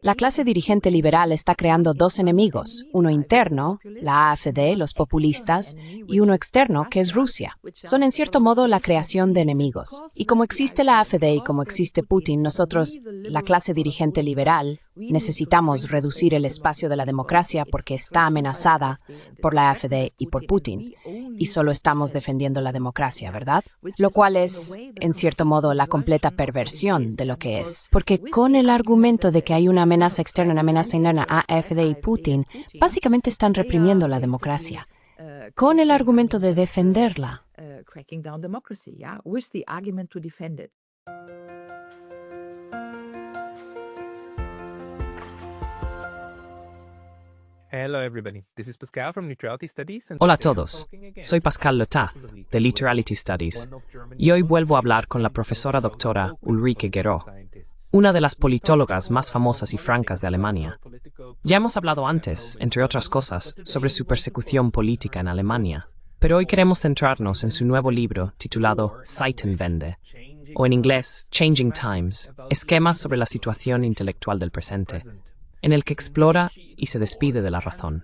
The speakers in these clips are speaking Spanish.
La clase dirigente liberal está creando dos enemigos, uno interno, la AfD, los populistas, y uno externo, que es Rusia. Son en cierto modo la creación de enemigos. Y como existe la AfD y como existe Putin, nosotros, la clase dirigente liberal, necesitamos reducir el espacio de la democracia porque está amenazada por la AfD y por Putin. Y solo estamos defendiendo la democracia, ¿verdad? Lo cual es, en cierto modo, la completa perversión de lo que es. Porque con el argumento de que hay una amenaza externa, una amenaza interna a AfD y Putin, básicamente están reprimiendo la democracia. Con el argumento de defenderla. Hola a todos, soy Pascal Letaz, de Literality Studies, y hoy vuelvo a hablar con la profesora doctora Ulrike Guérot, una de las politólogas más famosas y francas de Alemania. Ya hemos hablado antes, entre otras cosas, sobre su persecución política en Alemania, pero hoy queremos centrarnos en su nuevo libro titulado Zeitenwende, o en inglés Changing Times, esquemas sobre la situación intelectual del presente, en el que explora y se despide de la razón.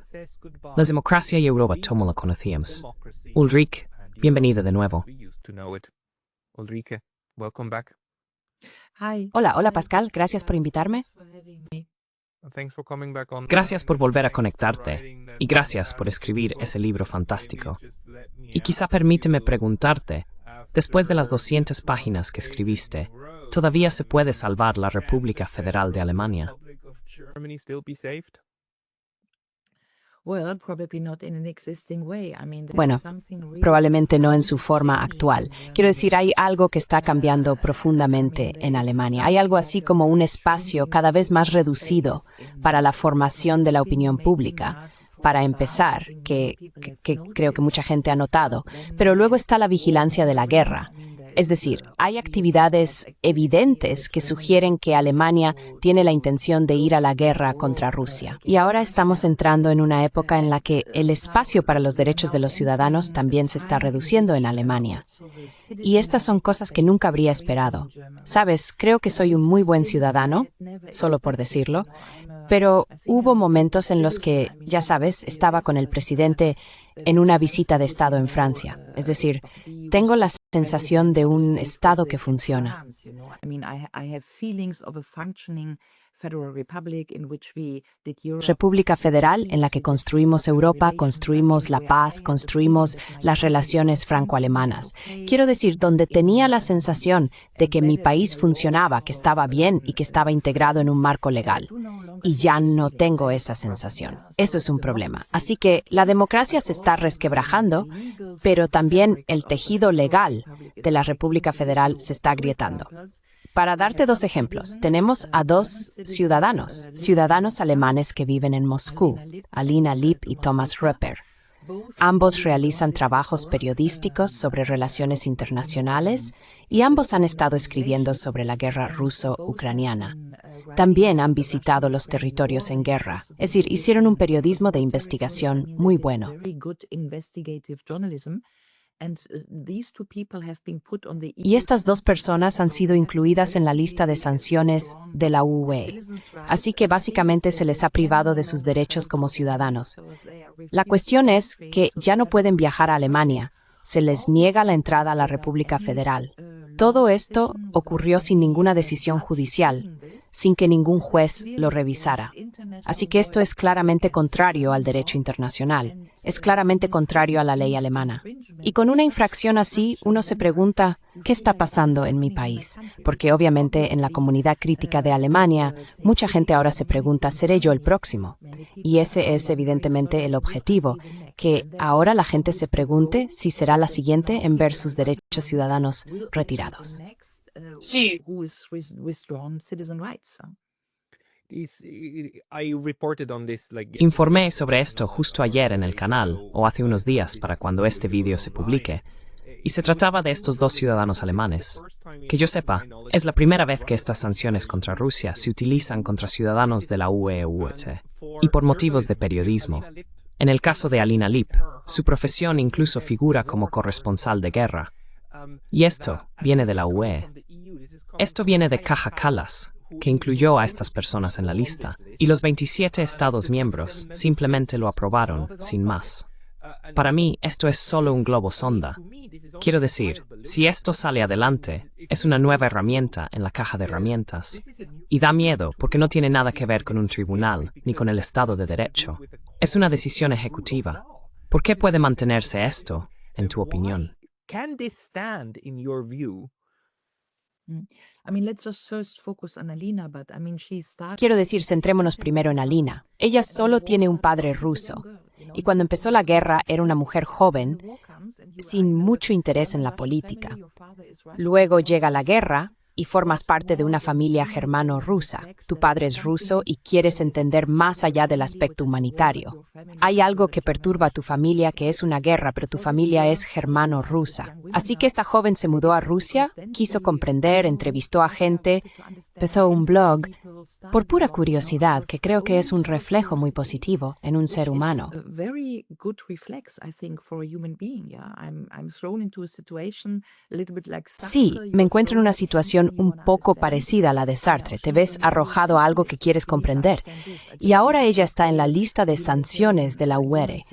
La democracia y Europa como la conocíamos. Ulrike, bienvenida de nuevo. Hola Pascal, gracias por invitarme. Gracias por volver a conectarte y gracias por escribir ese libro fantástico. Y quizá permíteme preguntarte, después de las 200 páginas que escribiste, ¿todavía se puede salvar la República Federal de Alemania? Bueno, probablemente no en su forma actual. Quiero decir, hay algo que está cambiando profundamente en Alemania. Hay algo así como un espacio cada vez más reducido para la formación de la opinión pública. Para empezar, que creo que mucha gente ha notado, pero luego está la vigilancia de la guerra. Es decir, hay actividades evidentes que sugieren que Alemania tiene la intención de ir a la guerra contra Rusia. Y ahora estamos entrando en una época en la que el espacio para los derechos de los ciudadanos también se está reduciendo en Alemania. Y estas son cosas que nunca habría esperado. Sabes, creo que soy un muy buen ciudadano, solo por decirlo, pero hubo momentos en los que, ya sabes, estaba con el presidente en una visita de Estado en Francia. Es decir, tengo la sensación de un Estado que funciona. República Federal en la que construimos Europa, construimos la paz, construimos las relaciones franco-alemanas. Quiero decir, donde tenía la sensación de que mi país funcionaba, que estaba bien y que estaba integrado en un marco legal. Y ya no tengo esa sensación. Eso es un problema. Así que la democracia se está resquebrajando, pero también el tejido legal de la República Federal se está agrietando. Para darte dos ejemplos, tenemos a dos ciudadanos alemanes que viven en Moscú, Alina Lipp y Thomas Röper. Ambos realizan trabajos periodísticos sobre relaciones internacionales y ambos han estado escribiendo sobre la guerra ruso-ucraniana. También han visitado los territorios en guerra, es decir, hicieron un periodismo de investigación muy bueno. Y estas dos personas han sido incluidas en la lista de sanciones de la UE. Así que básicamente se les ha privado de sus derechos como ciudadanos. La cuestión es que ya no pueden viajar a Alemania. Se les niega la entrada a la República Federal. Todo esto ocurrió sin ninguna decisión judicial, sin que ningún juez lo revisara. Así que esto es claramente contrario al derecho internacional, es claramente contrario a la ley alemana. Y con una infracción así, uno se pregunta, ¿qué está pasando en mi país? Porque obviamente en la comunidad crítica de Alemania, mucha gente ahora se pregunta, ¿seré yo el próximo? Y ese es evidentemente el objetivo, que ahora la gente se pregunte si será la siguiente en ver sus derechos ciudadanos retirados. Sí. Informé sobre esto justo ayer en el canal, o hace unos días para cuando este vídeo se publique, y se trataba de estos dos ciudadanos alemanes. Que yo sepa, es la primera vez que estas sanciones contra Rusia se utilizan contra ciudadanos de la UE u UET, y por motivos de periodismo. En el caso de Alina Lipp, su profesión incluso figura como corresponsal de guerra. Y esto viene de la UE. Esto viene de Kaja Kallas, que incluyó a estas personas en la lista, y los 27 Estados miembros simplemente lo aprobaron, sin más. Para mí, esto es solo un globo sonda. Quiero decir, si esto sale adelante, es una nueva herramienta en la caja de herramientas. Y da miedo porque no tiene nada que ver con un tribunal ni con el Estado de Derecho. Es una decisión ejecutiva. ¿Por qué puede mantenerse esto, en tu opinión? Can this stand in your view? Quiero decir, centrémonos primero en Alina. Ella solo tiene un padre ruso. Y cuando empezó la guerra era una mujer joven, sin mucho interés en la política. Luego llega la guerra y formas parte de una familia germano-rusa. Tu padre es ruso y quieres entender más allá del aspecto humanitario. Hay algo que perturba a tu familia, que es una guerra, pero tu familia es germano-rusa. Así que esta joven se mudó a Rusia, quiso comprender, entrevistó a gente, empezó un blog, por pura curiosidad, que creo que es un reflejo muy positivo en un ser humano. Sí, me encuentro en una situación un poco parecida a la de Sartre. Te ves arrojado a algo que quieres comprender. Y ahora ella está en la lista de sanciones de la UE.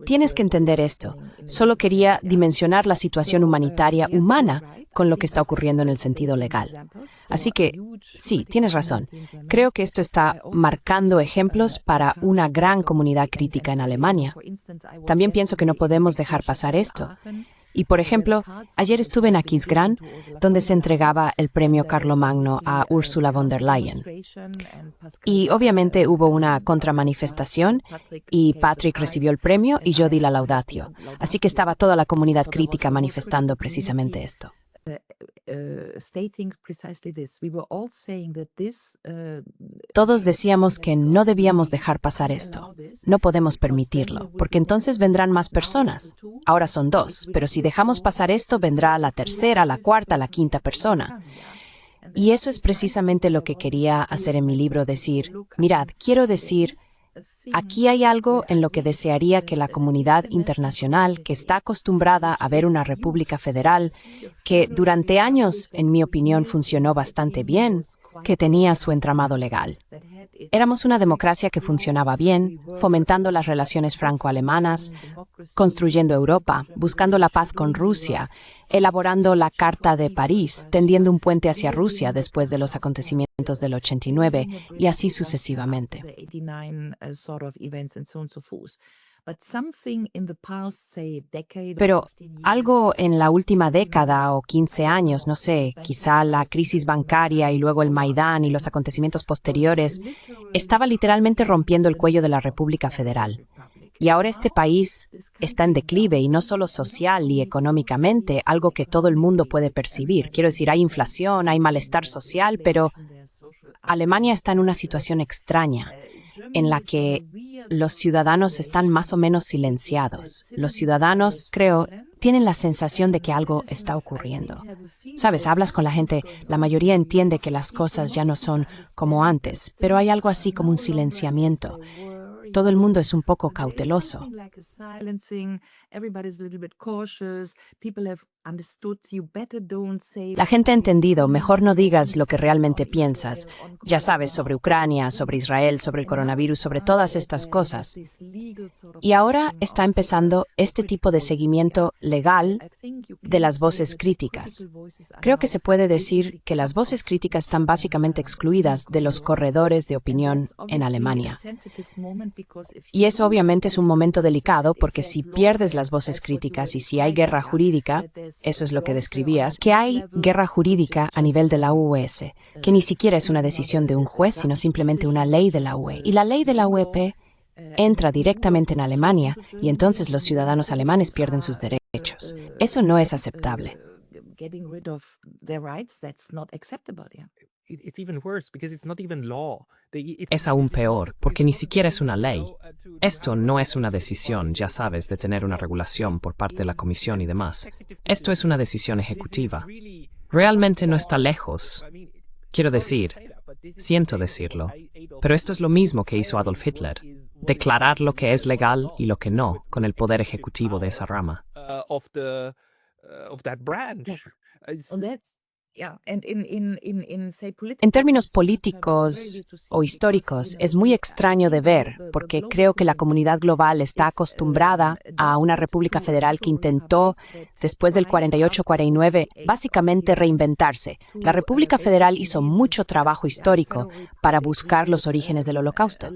Tienes que entender esto. Solo quería dimensionar la situación humanitaria humana con lo que está ocurriendo en el sentido legal. Así que, sí, tienes razón. Creo que esto está marcando ejemplos para una gran comunidad crítica en Alemania. También pienso que no podemos dejar pasar esto. Y, por ejemplo, ayer estuve en Aquisgrán, donde se entregaba el premio Carlomagno a Ursula von der Leyen. Y obviamente hubo una contramanifestación y Patrick recibió el premio y yo di la laudatio. Así que estaba toda la comunidad crítica manifestando precisamente esto. Todos decíamos que no debíamos dejar pasar esto. No podemos permitirlo, porque entonces vendrán más personas. Ahora son 2, pero si dejamos pasar esto, vendrá la tercera, la cuarta, la quinta persona. Y eso es precisamente lo que quería hacer en mi libro, decir, mirad, quiero decir, aquí hay algo en lo que desearía que la comunidad internacional, que está acostumbrada a ver una república federal, que durante años, en mi opinión, funcionó bastante bien, que tenía su entramado legal. Éramos una democracia que funcionaba bien, fomentando las relaciones franco-alemanas, construyendo Europa, buscando la paz con Rusia, elaborando la Carta de París, tendiendo un puente hacia Rusia después de los acontecimientos del 89 y así sucesivamente. Pero algo en la última década o 15 años, no sé, quizá la crisis bancaria y luego el Maidán y los acontecimientos posteriores, estaba literalmente rompiendo el cuello de la República Federal. Y ahora este país está en declive y no solo social y económicamente, algo que todo el mundo puede percibir. Quiero decir, hay inflación, hay malestar social, pero Alemania está en una situación extraña en la que los ciudadanos están más o menos silenciados. Los ciudadanos, creo, tienen la sensación de que algo está ocurriendo. Sabes, hablas con la gente, la mayoría entiende que las cosas ya no son como antes, pero hay algo así como un silenciamiento. Todo el mundo es un poco cauteloso. La gente ha entendido, mejor no digas lo que realmente piensas. Ya sabes, sobre Ucrania, sobre Israel, sobre el coronavirus, sobre todas estas cosas. Y ahora está empezando este tipo de seguimiento legal de las voces críticas. Creo que se puede decir que las voces críticas están básicamente excluidas de los corredores de opinión en Alemania. Y eso obviamente es un momento delicado porque si pierdes las voces críticas y si hay guerra jurídica, eso es lo que describías, que hay guerra jurídica a nivel de la US, que ni siquiera es una decisión de un juez, sino simplemente una ley de la UE. Y la ley de la UEP entra directamente en Alemania y entonces los ciudadanos alemanes pierden sus derechos. Eso no es aceptable. Es aún peor, porque ni siquiera es una ley. Esto no es una decisión, ya sabes, de tener una regulación por parte de la Comisión y demás. Esto es una decisión ejecutiva. Realmente no está lejos. Quiero decir, siento decirlo, pero esto es lo mismo que hizo Adolf Hitler. Declarar lo que es legal y lo que no, con el poder ejecutivo de esa rama. En términos políticos o históricos, es muy extraño de ver, porque creo que la comunidad global está acostumbrada a una república federal que intentó, después del 48-49, básicamente reinventarse. La República Federal hizo mucho trabajo histórico para buscar los orígenes del Holocausto.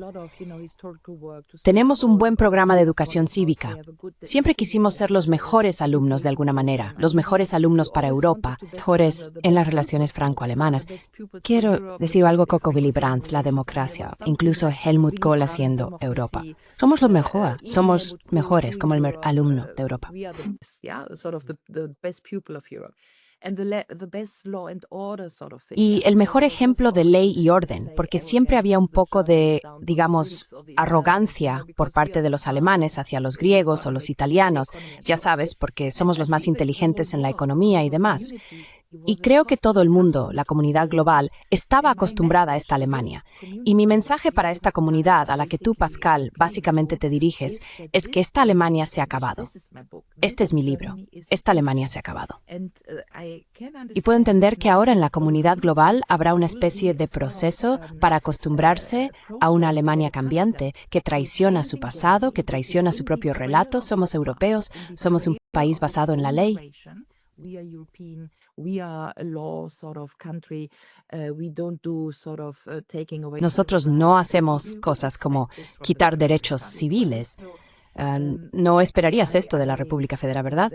Tenemos un buen programa de educación cívica. Siempre quisimos ser los mejores alumnos de alguna manera, los mejores alumnos para Europa, mejores en las relaciones franco-alemanas. Quiero decir algo con Willy Brandt, la democracia, incluso Helmut Kohl haciendo Europa. Somos lo mejor, somos mejores como el alumno de Europa. Y el mejor ejemplo de ley y orden, porque siempre había un poco de, digamos, arrogancia por parte de los alemanes hacia los griegos o los italianos, ya sabes, porque somos los más inteligentes en la economía y demás. Y creo que todo el mundo, la comunidad global, estaba acostumbrada a esta Alemania. Y mi mensaje para esta comunidad a la que tú, Pascal, básicamente te diriges, es que esta Alemania se ha acabado. Este es mi libro. Esta Alemania se ha acabado. Y puedo entender que ahora en la comunidad global habrá una especie de proceso para acostumbrarse a una Alemania cambiante, que traiciona su pasado, que traiciona su propio relato. Somos europeos, somos un país basado en la ley. Nosotros no hacemos cosas como quitar derechos civiles. No esperarías esto de la República Federal, ¿verdad?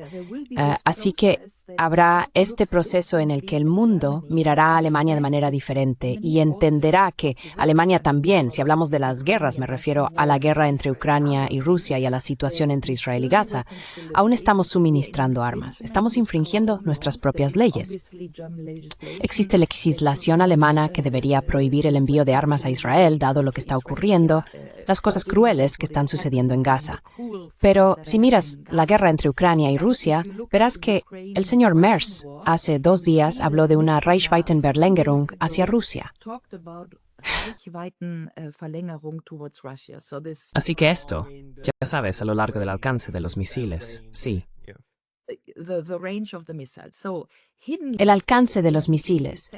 Así que habrá este proceso en el que el mundo mirará a Alemania de manera diferente y entenderá que Alemania también, si hablamos de las guerras, me refiero a la guerra entre Ucrania y Rusia y a la situación entre Israel y Gaza, aún estamos suministrando armas, estamos infringiendo nuestras propias leyes. Existe legislación alemana que debería prohibir el envío de armas a Israel, dado lo que está ocurriendo, las cosas crueles que están sucediendo en Gaza. Pero si miras la guerra entre Ucrania y Rusia, verás que el señor Merz hace 2 días habló de una Reichweitenverlängerung hacia Rusia. Así que esto, ya sabes, a lo largo del alcance de los misiles, sí. El alcance de los misiles.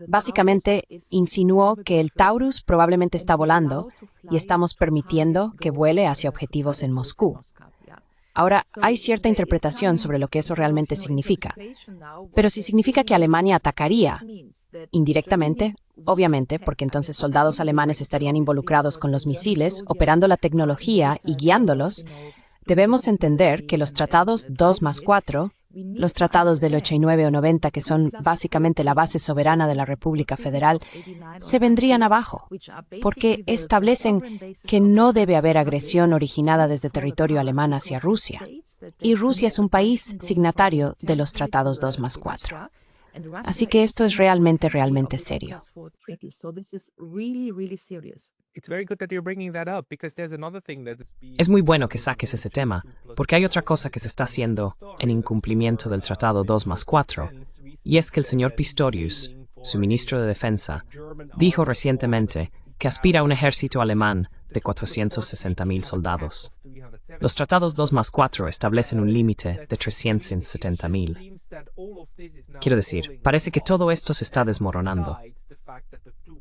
Básicamente, insinuó que el Taurus probablemente está volando y estamos permitiendo que vuele hacia objetivos en Moscú. Ahora, hay cierta interpretación sobre lo que eso realmente significa. Pero si significa que Alemania atacaría indirectamente, obviamente, porque entonces soldados alemanes estarían involucrados con los misiles, operando la tecnología y guiándolos, debemos entender que los tratados 2+4, los tratados del 89 o 90, que son básicamente la base soberana de la República Federal, se vendrían abajo, porque establecen que no debe haber agresión originada desde territorio alemán hacia Rusia. Y Rusia es un país signatario de los tratados 2+4. Así que esto es realmente serio. Es muy bueno que saques ese tema, porque hay otra cosa que se está haciendo en incumplimiento del Tratado 2+4, y es que el señor Pistorius, su ministro de Defensa, dijo recientemente que aspira a un ejército alemán de 460.000 soldados. Los tratados 2+4 establecen un límite de 370.000. Quiero decir, parece que todo esto se está desmoronando.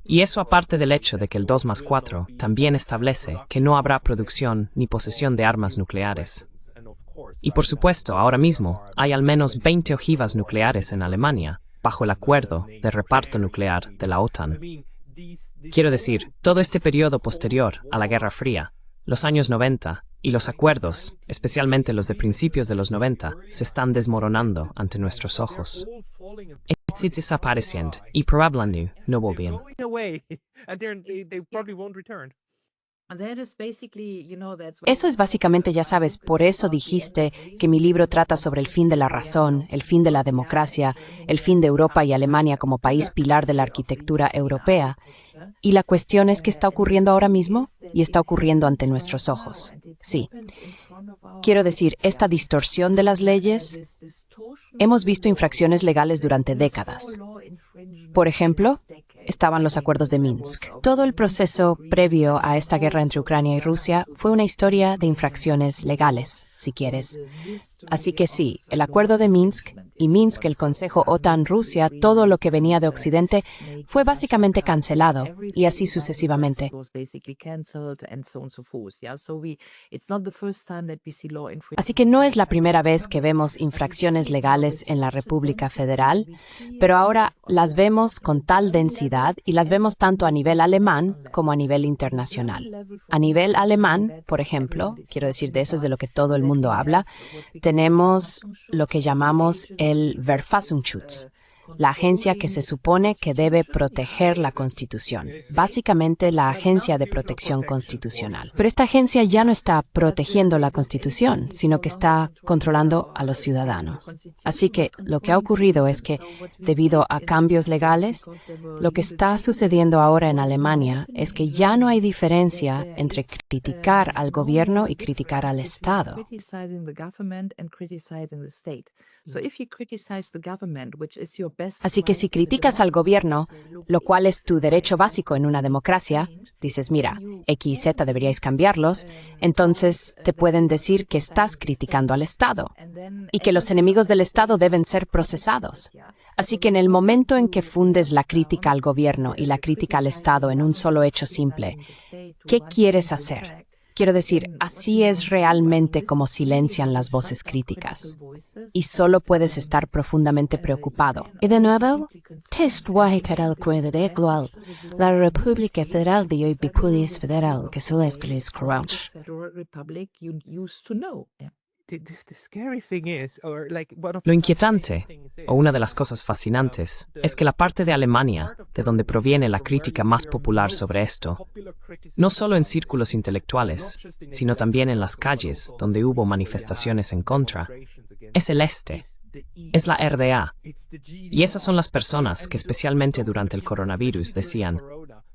Y eso aparte del hecho de que el 2+4 también establece que no habrá producción ni posesión de armas nucleares. Y por supuesto, ahora mismo hay al menos 20 ojivas nucleares en Alemania, bajo el acuerdo de reparto nuclear de la OTAN. Quiero decir, todo este periodo posterior a la Guerra Fría, los años 90 y los acuerdos, especialmente los de principios de los 90, se están desmoronando ante nuestros ojos. Están desapareciendo y probablemente no volverán. Eso es básicamente, ya sabes, por eso dijiste que mi libro trata sobre el fin de la razón, el fin de la democracia, el fin de Europa y Alemania como país pilar de la arquitectura europea. Y la cuestión es que está ocurriendo ahora mismo y está ocurriendo ante nuestros ojos. Sí. Quiero decir, esta distorsión de las leyes, hemos visto infracciones legales durante décadas. Por ejemplo, estaban los acuerdos de Minsk. Todo el proceso previo a esta guerra entre Ucrania y Rusia fue una historia de infracciones legales, si quieres. Así que sí, el acuerdo de Minsk y Minsk, el Consejo OTAN-Rusia, todo lo que venía de Occidente, fue básicamente cancelado, y así sucesivamente. Así que no es la primera vez que vemos infracciones legales en la República Federal, pero ahora las vemos con tal densidad y las vemos tanto a nivel alemán como a nivel internacional. A nivel alemán, por ejemplo, quiero decir, de eso es de lo que todo el mundo habla, tenemos lo que llamamos el Verfassungsschutz, la agencia que se supone que debe proteger la Constitución, básicamente la Agencia de Protección Constitucional. Pero esta agencia ya no está protegiendo la Constitución, sino que está controlando a los ciudadanos. Así que lo que ha ocurrido es que, debido a cambios legales, lo que está sucediendo ahora en Alemania es que ya no hay diferencia entre criticar al gobierno y criticar al Estado. Así que si criticas al gobierno, lo cual es tu derecho básico en una democracia, dices, mira, X y Z deberíais cambiarlos, entonces te pueden decir que estás criticando al Estado y que los enemigos del Estado deben ser procesados. Así que en el momento en que fundes la crítica al gobierno y la crítica al Estado en un solo hecho simple, ¿qué quieres hacer? Quiero decir, así es realmente como silencian las voces críticas. Y solo puedes estar profundamente preocupado. Y de nuevo, test guay para el cuento de global. La República Federal de hoy biculis federal que se les crunch. Lo inquietante, o una de las cosas fascinantes, es que la parte de Alemania, de donde proviene la crítica más popular sobre esto, no solo en círculos intelectuales, sino también en las calles, donde hubo manifestaciones en contra, es el este, es la RDA. Y esas son las personas que especialmente durante el coronavirus decían,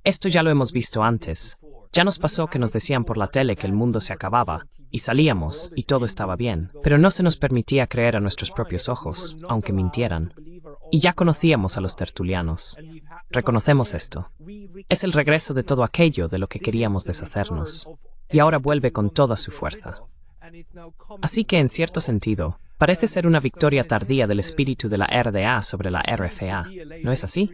esto ya lo hemos visto antes, ya nos pasó que nos decían por la tele que el mundo se acababa, y salíamos, y todo estaba bien, pero no se nos permitía creer a nuestros propios ojos, aunque mintieran. Y ya conocíamos a los tertulianos. Reconocemos esto. Es el regreso de todo aquello de lo que queríamos deshacernos. Y ahora vuelve con toda su fuerza. Así que, en cierto sentido, parece ser una victoria tardía del espíritu de la RDA sobre la RFA. ¿No es así?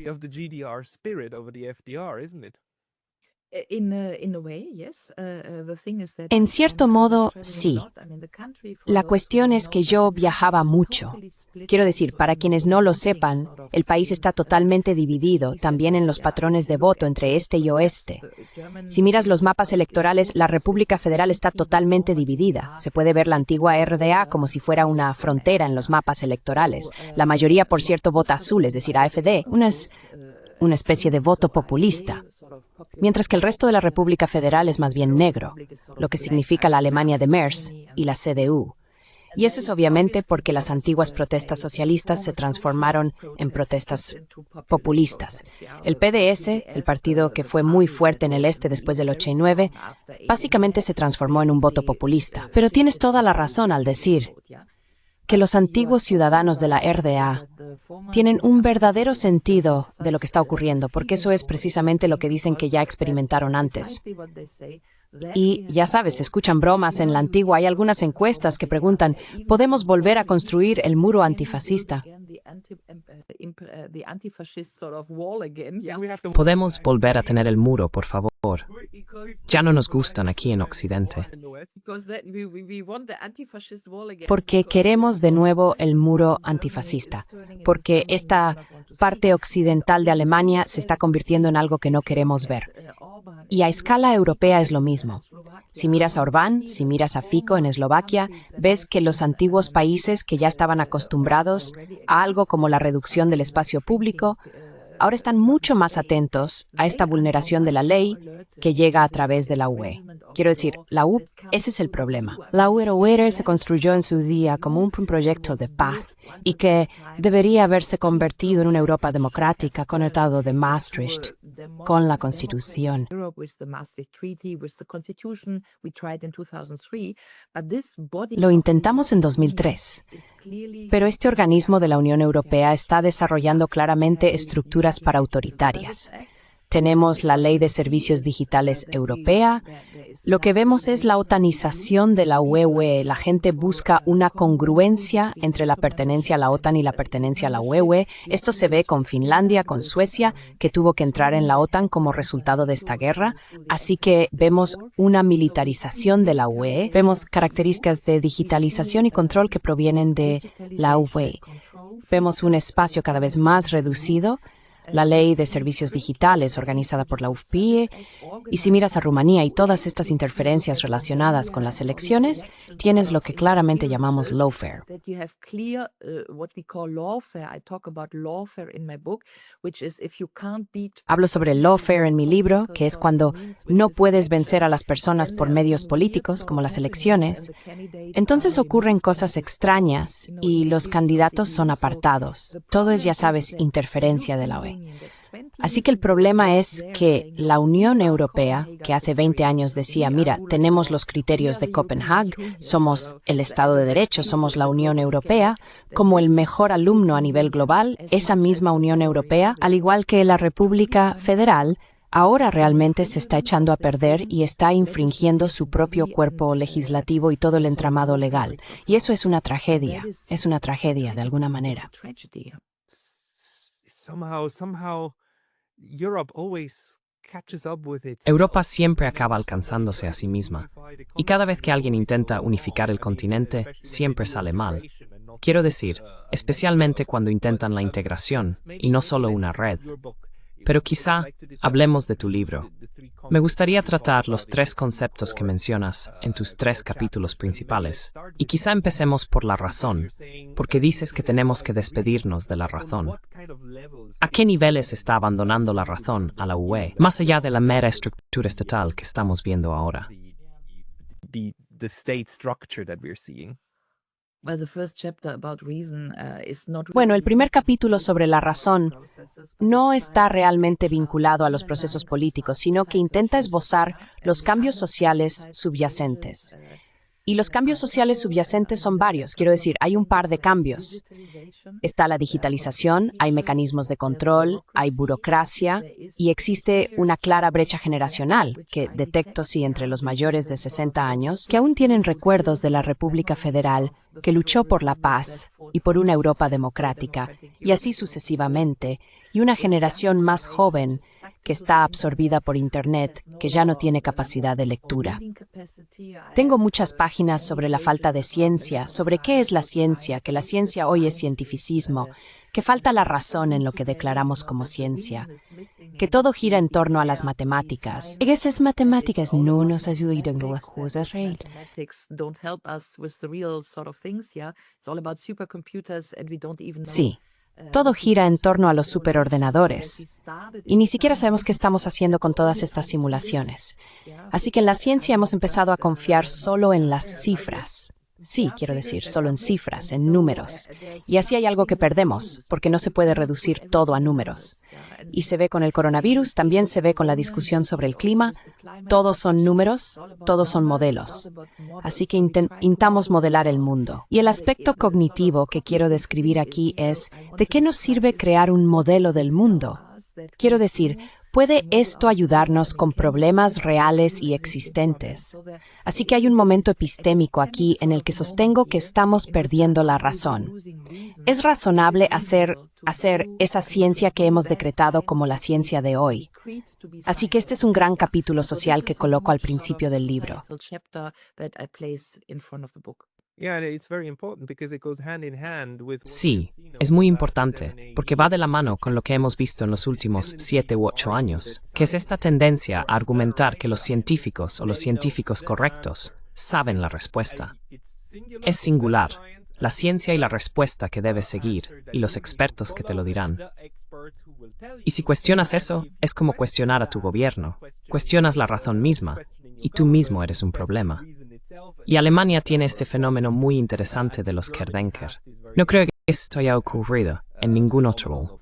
En cierto modo, sí. La cuestión es que yo viajaba mucho. Quiero decir, para quienes no lo sepan, el país está totalmente dividido, también en los patrones de voto entre este y oeste. Si miras los mapas electorales, la República Federal está totalmente dividida. Se puede ver la antigua RDA como si fuera una frontera en los mapas electorales. La mayoría, por cierto, vota azul, es decir, AfD, una especie de voto populista, mientras que el resto de la República Federal es más bien negro, lo que significa la Alemania de Merz y la CDU. Y eso es obviamente porque las antiguas protestas socialistas se transformaron en protestas populistas. El PDS, el partido que fue muy fuerte en el este después del 89, básicamente se transformó en un voto populista. Pero tienes toda la razón al decir que los antiguos ciudadanos de la RDA tienen un verdadero sentido de lo que está ocurriendo, porque eso es precisamente lo que dicen que ya experimentaron antes. Y ya sabes, se escuchan bromas en la antigua, hay algunas encuestas que preguntan, ¿podemos volver a construir el muro antifascista? Podemos volver a tener el muro, por favor. Ya no nos gustan aquí en Occidente. Porque queremos de nuevo el muro antifascista, porque esta parte occidental de Alemania se está convirtiendo en algo que no queremos ver. Y a escala europea es lo mismo. Si miras a Orbán, si miras a Fico en Eslovaquia, ves que los antiguos países que ya estaban acostumbrados a algo como la reducción del espacio público, ahora están mucho más atentos a esta vulneración de la ley que llega a través de la UE. Quiero decir, la UE, ese es el problema. La UE se construyó en su día como un proyecto de paz y que debería haberse convertido en una Europa democrática con el Tratado de Maastricht, con la Constitución. Lo intentamos en 2003, pero este organismo de la Unión Europea está desarrollando claramente estructuras paraautoritarias. tenemos la Ley de Servicios Digitales Europea. Lo que vemos es la otanización de la UE. La gente busca una congruencia entre la pertenencia a la OTAN y la pertenencia a la UE. Esto se ve con Finlandia, con Suecia, que tuvo que entrar en la OTAN como resultado de esta guerra. Así que vemos una militarización de la UE. Vemos características de digitalización y control que provienen de la UE. Vemos un espacio cada vez más reducido. La Ley de Servicios Digitales organizada por la UFPIE, y si miras a Rumanía y todas estas interferencias relacionadas con las elecciones, tienes lo que claramente llamamos lawfare. Hablo sobre lawfare en mi libro, que es cuando no puedes vencer a las personas por medios políticos, como las elecciones. Entonces ocurren cosas extrañas y los candidatos son apartados. Todo es, ya sabes, interferencia de la UE. Así que el problema es que la Unión Europea, que hace 20 años decía, mira, tenemos los criterios de Copenhague, somos el Estado de Derecho, somos la Unión Europea, como el mejor alumno a nivel global, esa misma Unión Europea, al igual que la República Federal, ahora realmente se está echando a perder y está infringiendo su propio cuerpo legislativo y todo el entramado legal. Y eso es una tragedia de alguna manera. Europa siempre acaba alcanzándose a sí misma, y cada vez que alguien intenta unificar el continente, siempre sale mal. Quiero decir, especialmente cuando intentan la integración, y no solo una red. Pero quizá hablemos de tu libro. Me gustaría tratar los 3 conceptos que mencionas en tus 3 capítulos principales, y quizá empecemos por la razón, porque dices que tenemos que despedirnos de la razón. ¿A qué niveles está abandonando la razón a la UE, más allá de la mera estructura estatal que estamos viendo ahora? Bueno, el primer capítulo sobre la razón no está realmente vinculado a los procesos políticos, sino que intenta esbozar los cambios sociales subyacentes. Y los cambios sociales subyacentes son varios, quiero decir, hay un par de cambios. Está la digitalización, hay mecanismos de control, hay burocracia y existe una clara brecha generacional que detecto entre los mayores de 60 años que aún tienen recuerdos de la República Federal que luchó por la paz y por una Europa democrática, y así sucesivamente, y una generación más joven que está absorbida por Internet, que ya no tiene capacidad de lectura. Tengo muchas páginas sobre la falta de ciencia, sobre qué es la ciencia, que la ciencia hoy es cientificismo, que falta la razón en lo que declaramos como ciencia, que todo gira en torno a las matemáticas. Esas matemáticas no nos ayudan en las cosas reales. Sí. Todo gira en torno a los superordenadores. Y ni siquiera sabemos qué estamos haciendo con todas estas simulaciones. Así que en la ciencia hemos empezado a confiar solo en las cifras. Sí, quiero decir, solo en cifras, en números. Y así hay algo que perdemos, porque no se puede reducir todo a números. Y se ve con el coronavirus, también se ve con la discusión sobre el clima. Todos son números, todos son modelos. Así que intentamos modelar el mundo. Y el aspecto cognitivo que quiero describir aquí es, ¿de qué nos sirve crear un modelo del mundo? Quiero decir, ¿puede esto ayudarnos con problemas reales y existentes? Así que hay un momento epistémico aquí en el que sostengo que estamos perdiendo la razón. ¿Es razonable hacer esa ciencia que hemos decretado como la ciencia de hoy? Así que este es un gran capítulo social que coloco al principio del libro. Sí, es muy importante, porque va de la mano con lo que hemos visto en los últimos 7 u 8 años, que es esta tendencia a argumentar que los científicos o los científicos correctos saben la respuesta. Es singular, la ciencia y la respuesta que debes seguir, y los expertos que te lo dirán. Y si cuestionas eso, es como cuestionar a tu gobierno, cuestionas la razón misma, y tú mismo eres un problema. Y Alemania tiene este fenómeno muy interesante de los Querdenker. No creo que esto haya ocurrido en ningún otro.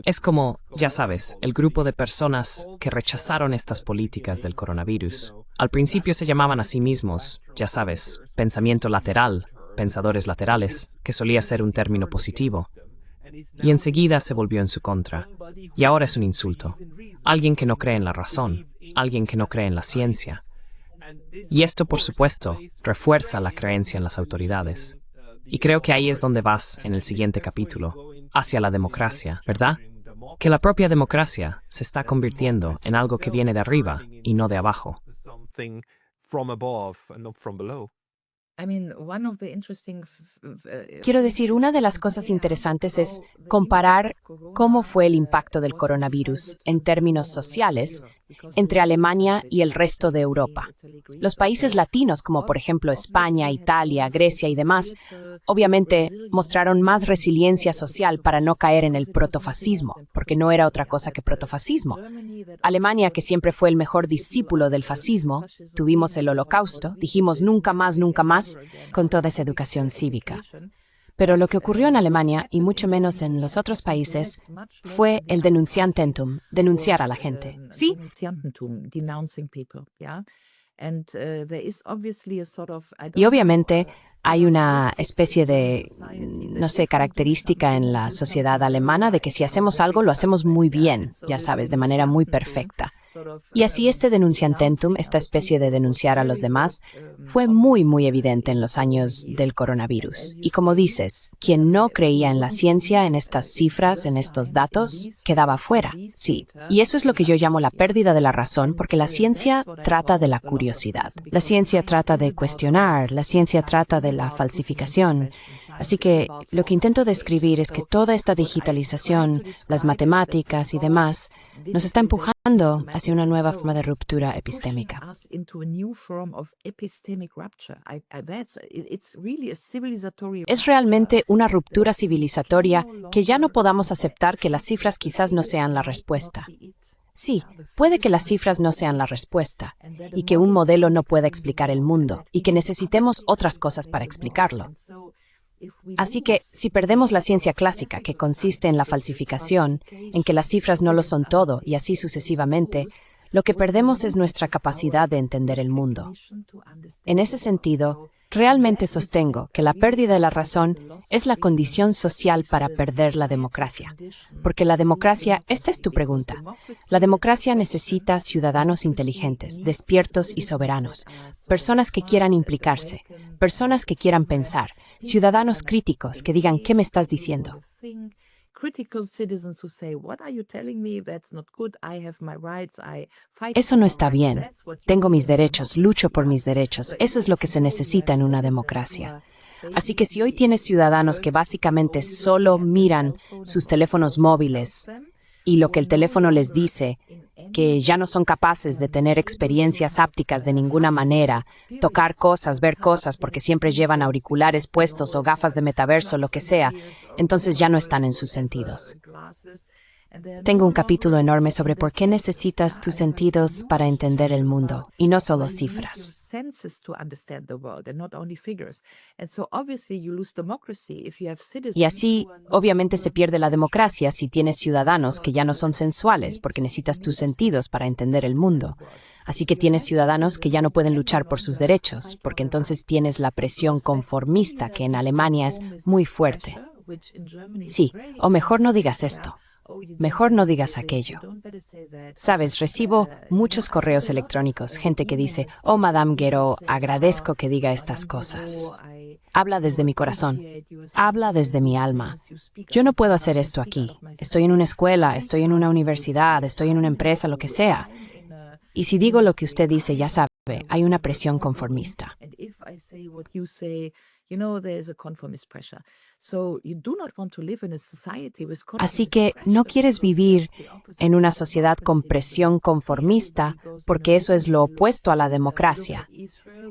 Es como, ya sabes, el grupo de personas que rechazaron estas políticas del coronavirus. Al principio se llamaban a sí mismos, ya sabes, pensamiento lateral, pensadores laterales, que solía ser un término positivo, y enseguida se volvió en su contra, y ahora es un insulto. Alguien que no cree en la razón, alguien que no cree en la ciencia. Y esto, por supuesto, refuerza la creencia en las autoridades. Y creo que ahí es donde vas en el siguiente capítulo, hacia la democracia, ¿verdad? Que la propia democracia se está convirtiendo en algo que viene de arriba y no de abajo. Quiero decir, una de las cosas interesantes es comparar cómo fue el impacto del coronavirus en términos sociales entre Alemania y el resto de Europa. Los países latinos, como por ejemplo España, Italia, Grecia y demás, obviamente mostraron más resiliencia social para no caer en el protofascismo, porque no era otra cosa que protofascismo. Alemania, que siempre fue el mejor discípulo del fascismo, tuvimos el Holocausto, dijimos nunca más, con toda esa educación cívica. Pero lo que ocurrió en Alemania, y mucho menos en los otros países, fue el denunciantentum, denunciar a la gente. ¿Sí? Y obviamente hay una especie de, no sé, característica en la sociedad alemana de que si hacemos algo, lo hacemos muy bien, ya sabes, de manera muy perfecta. Y así este denunciantentum, esta especie de denunciar a los demás, fue muy evidente en los años del coronavirus. Y como dices, quien no creía en la ciencia, en estas cifras, en estos datos, quedaba fuera. Sí. Y eso es lo que yo llamo la pérdida de la razón, porque la ciencia trata de la curiosidad. La ciencia trata de cuestionar, la ciencia trata de la falsificación. Así que lo que intento describir es que toda esta digitalización, las matemáticas y demás, nos está empujando hacia una nueva forma de ruptura epistémica. Es realmente una ruptura civilizatoria que ya no podamos aceptar que las cifras quizás no sean la respuesta. Sí, puede que las cifras no sean la respuesta, y que un modelo no pueda explicar el mundo, y que necesitemos otras cosas para explicarlo. Así que, si perdemos la ciencia clásica, que consiste en la falsificación, en que las cifras no lo son todo, y así sucesivamente, lo que perdemos es nuestra capacidad de entender el mundo. En ese sentido, realmente sostengo que la pérdida de la razón es la condición social para perder la democracia. Porque la democracia, esta es tu pregunta, la democracia necesita ciudadanos inteligentes, despiertos y soberanos, personas que quieran implicarse, personas que quieran pensar, ciudadanos críticos que digan ¿qué me estás diciendo? Eso no está bien. Tengo mis derechos, lucho por mis derechos. Eso es lo que se necesita en una democracia. Así que si hoy tienes ciudadanos que básicamente solo miran sus teléfonos móviles y lo que el teléfono les dice, que ya no son capaces de tener experiencias hápticas de ninguna manera, tocar cosas, ver cosas, porque siempre llevan auriculares puestos o gafas de metaverso, lo que sea, entonces ya no están en sus sentidos. Tengo un capítulo enorme sobre por qué necesitas tus sentidos para entender el mundo, y no solo cifras. Y así, obviamente, se pierde la democracia si tienes ciudadanos que ya no son sensuales, porque necesitas tus sentidos para entender el mundo. Así que tienes ciudadanos que ya no pueden luchar por sus derechos, porque entonces tienes la presión conformista, que en Alemania es muy fuerte. Sí, o mejor no digas esto. Mejor no digas aquello. Sabes, recibo muchos correos electrónicos, gente que dice, oh, Madame Guéraud, agradezco que diga estas cosas. Habla desde mi corazón. Habla desde mi alma. Yo no puedo hacer esto aquí. Estoy en una escuela, estoy en una universidad, estoy en una empresa, lo que sea. Y si digo lo que usted dice, ya sabe, hay una presión conformista. Así que no quieres vivir en una sociedad con presión conformista porque eso es lo opuesto a la democracia.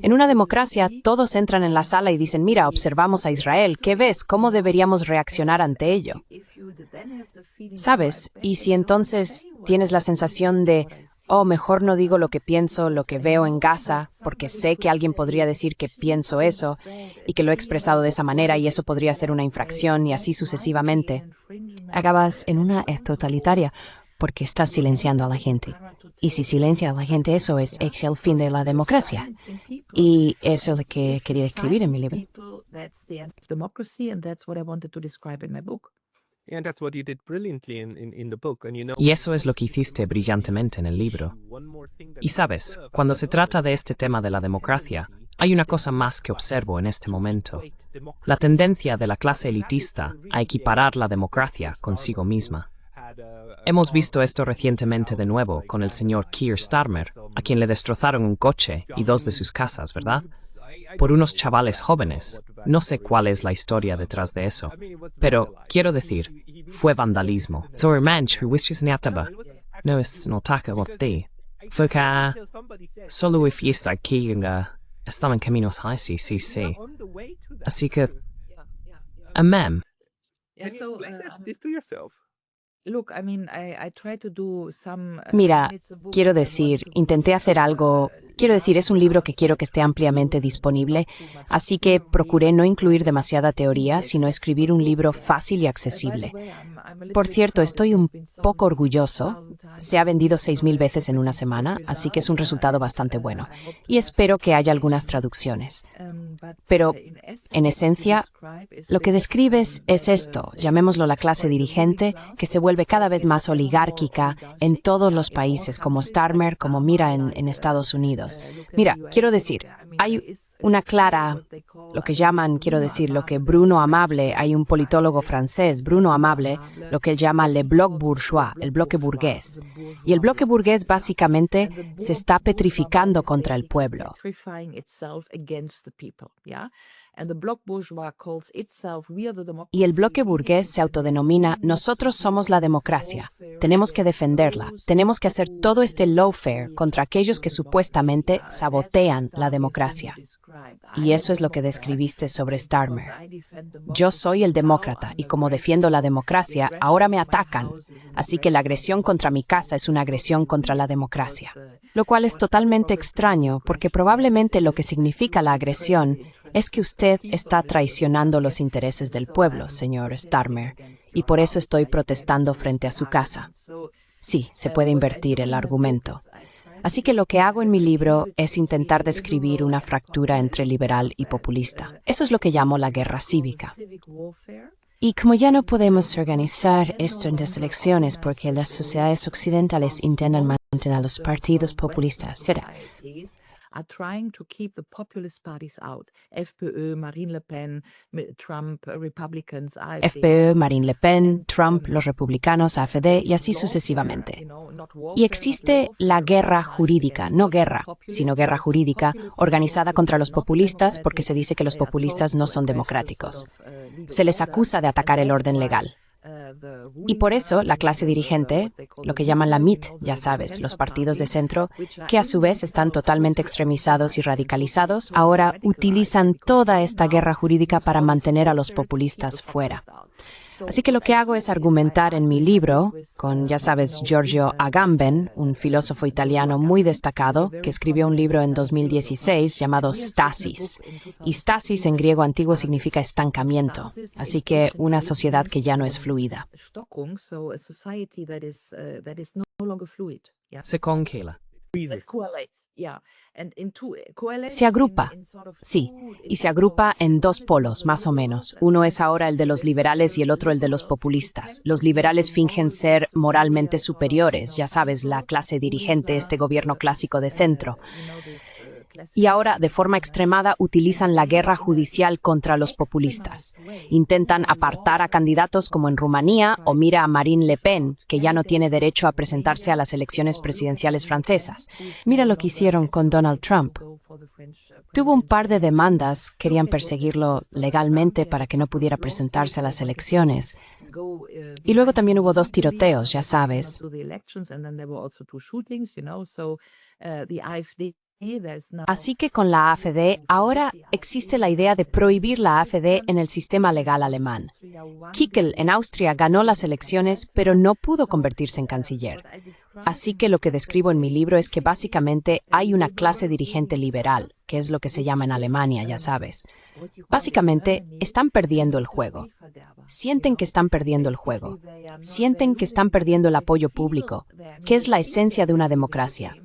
En una democracia todos entran en la sala y dicen, mira, observamos a Israel, ¿qué ves? ¿Cómo deberíamos reaccionar ante ello? ¿Sabes? Y si entonces tienes la sensación de, oh, mejor no digo lo que pienso, lo que veo en Gaza, porque sé que alguien podría decir que pienso eso y que lo he expresado de esa manera y eso podría ser una infracción y así sucesivamente. Acabas en una totalitaria porque estás silenciando a la gente. Y si silencia a la gente, eso es el fin de la democracia. Y eso es lo que quería escribir en mi libro. And that's what you did brilliantly in the book. And Y eso es lo que hiciste brillantemente en el libro. Y sabes, cuando se trata de este tema de la democracia, hay una cosa más que observo en este momento. La tendencia de la clase elitista a equiparar la democracia consigo misma. Hemos visto esto recientemente de nuevo con el señor Keir Starmer, a quien le destrozaron un coche y 2 de sus casas, ¿verdad? Por unos chavales jóvenes. No sé cuál es la historia detrás de eso. Pero, quiero decir, fue vandalismo. Zo'r mensch who wishes neataba. No es notaka wat de. Fue que solo fiesta aquí estaban caminos a sí. Así que, a mem. this to yourself. Mira, quiero decir, intenté hacer algo. Quiero decir, es un libro que quiero que esté ampliamente disponible, así que procuré no incluir demasiada teoría, sino escribir un libro fácil y accesible. Por cierto, estoy un poco orgulloso. Se ha vendido 6.000 veces en una semana, así que es un resultado bastante bueno. Y espero que haya algunas traducciones. Pero, en esencia, lo que describes es esto, llamémoslo la clase dirigente, que se vuelve cada vez más oligárquica en todos los países, como Starmer, como Mira en Estados Unidos. Mira, quiero decir, hay una clara, lo que llaman, quiero decir, lo que Bruno Amable, hay un politólogo francés, Bruno Amable, lo que él llama le bloc bourgeois, el bloque burgués. Y el bloque burgués básicamente se está petrificando contra el pueblo. Y el bloque burgués se autodenomina nosotros somos la democracia. Tenemos que defenderla. Tenemos que hacer todo este lawfare contra aquellos que supuestamente sabotean la democracia. Y eso es lo que describiste sobre Starmer. Yo soy el demócrata y como defiendo la democracia, ahora me atacan. Así que la agresión contra mi casa es una agresión contra la democracia. Lo cual es totalmente extraño porque probablemente lo que significa la agresión es que usted está traicionando los intereses del pueblo, señor Starmer, y por eso estoy protestando frente a su casa. Sí, se puede invertir el argumento. Así que lo que hago en mi libro es intentar describir una fractura entre liberal y populista. Eso es lo que llamo la guerra cívica. Y como ya no podemos organizar esto en las elecciones porque las sociedades occidentales intentan mantener a los partidos populistas, ¿será? FPÖ, Marine Le Pen, Trump, los republicanos, AfD y así sucesivamente. Y existe la guerra jurídica, no guerra, sino guerra jurídica, organizada contra los populistas porque se dice que los populistas no son democráticos. Se les acusa de atacar el orden legal. Y por eso la clase dirigente, lo que llaman la MIT, ya sabes, los partidos de centro, que a su vez están totalmente extremizados y radicalizados, ahora utilizan toda esta guerra jurídica para mantener a los populistas fuera. Así que lo que hago es argumentar en mi libro, con, ya sabes, Giorgio Agamben, un filósofo italiano muy destacado, que escribió un libro en 2016 llamado Stasis. Y stasis en griego antiguo significa estancamiento, así que una sociedad que ya no es fluida. Se congela. Se agrupa, sí, y se agrupa en 2 polos, más o menos. Uno es ahora el de los liberales y el otro el de los populistas. Los liberales fingen ser moralmente superiores, ya sabes, la clase dirigente, este gobierno clásico de centro. Y ahora, de forma extremada, utilizan la guerra judicial contra los populistas. Intentan apartar a candidatos como en Rumanía o mira a Marine Le Pen, que ya no tiene derecho a presentarse a las elecciones presidenciales francesas. Mira lo que hicieron con Donald Trump. Tuvo un par de demandas, querían perseguirlo legalmente para que no pudiera presentarse a las elecciones. Y luego también hubo 2 tiroteos, ya sabes. Así que con la AfD, ahora existe la idea de prohibir la AfD en el sistema legal alemán. Kickl en Austria ganó las elecciones, pero no pudo convertirse en canciller. Así que lo que describo en mi libro es que básicamente hay una clase dirigente liberal, que es lo que se llama en Alemania, ya sabes. Básicamente, están perdiendo el juego. Sienten que están perdiendo el juego. Sienten que están perdiendo el apoyo público, que es la esencia de una democracia.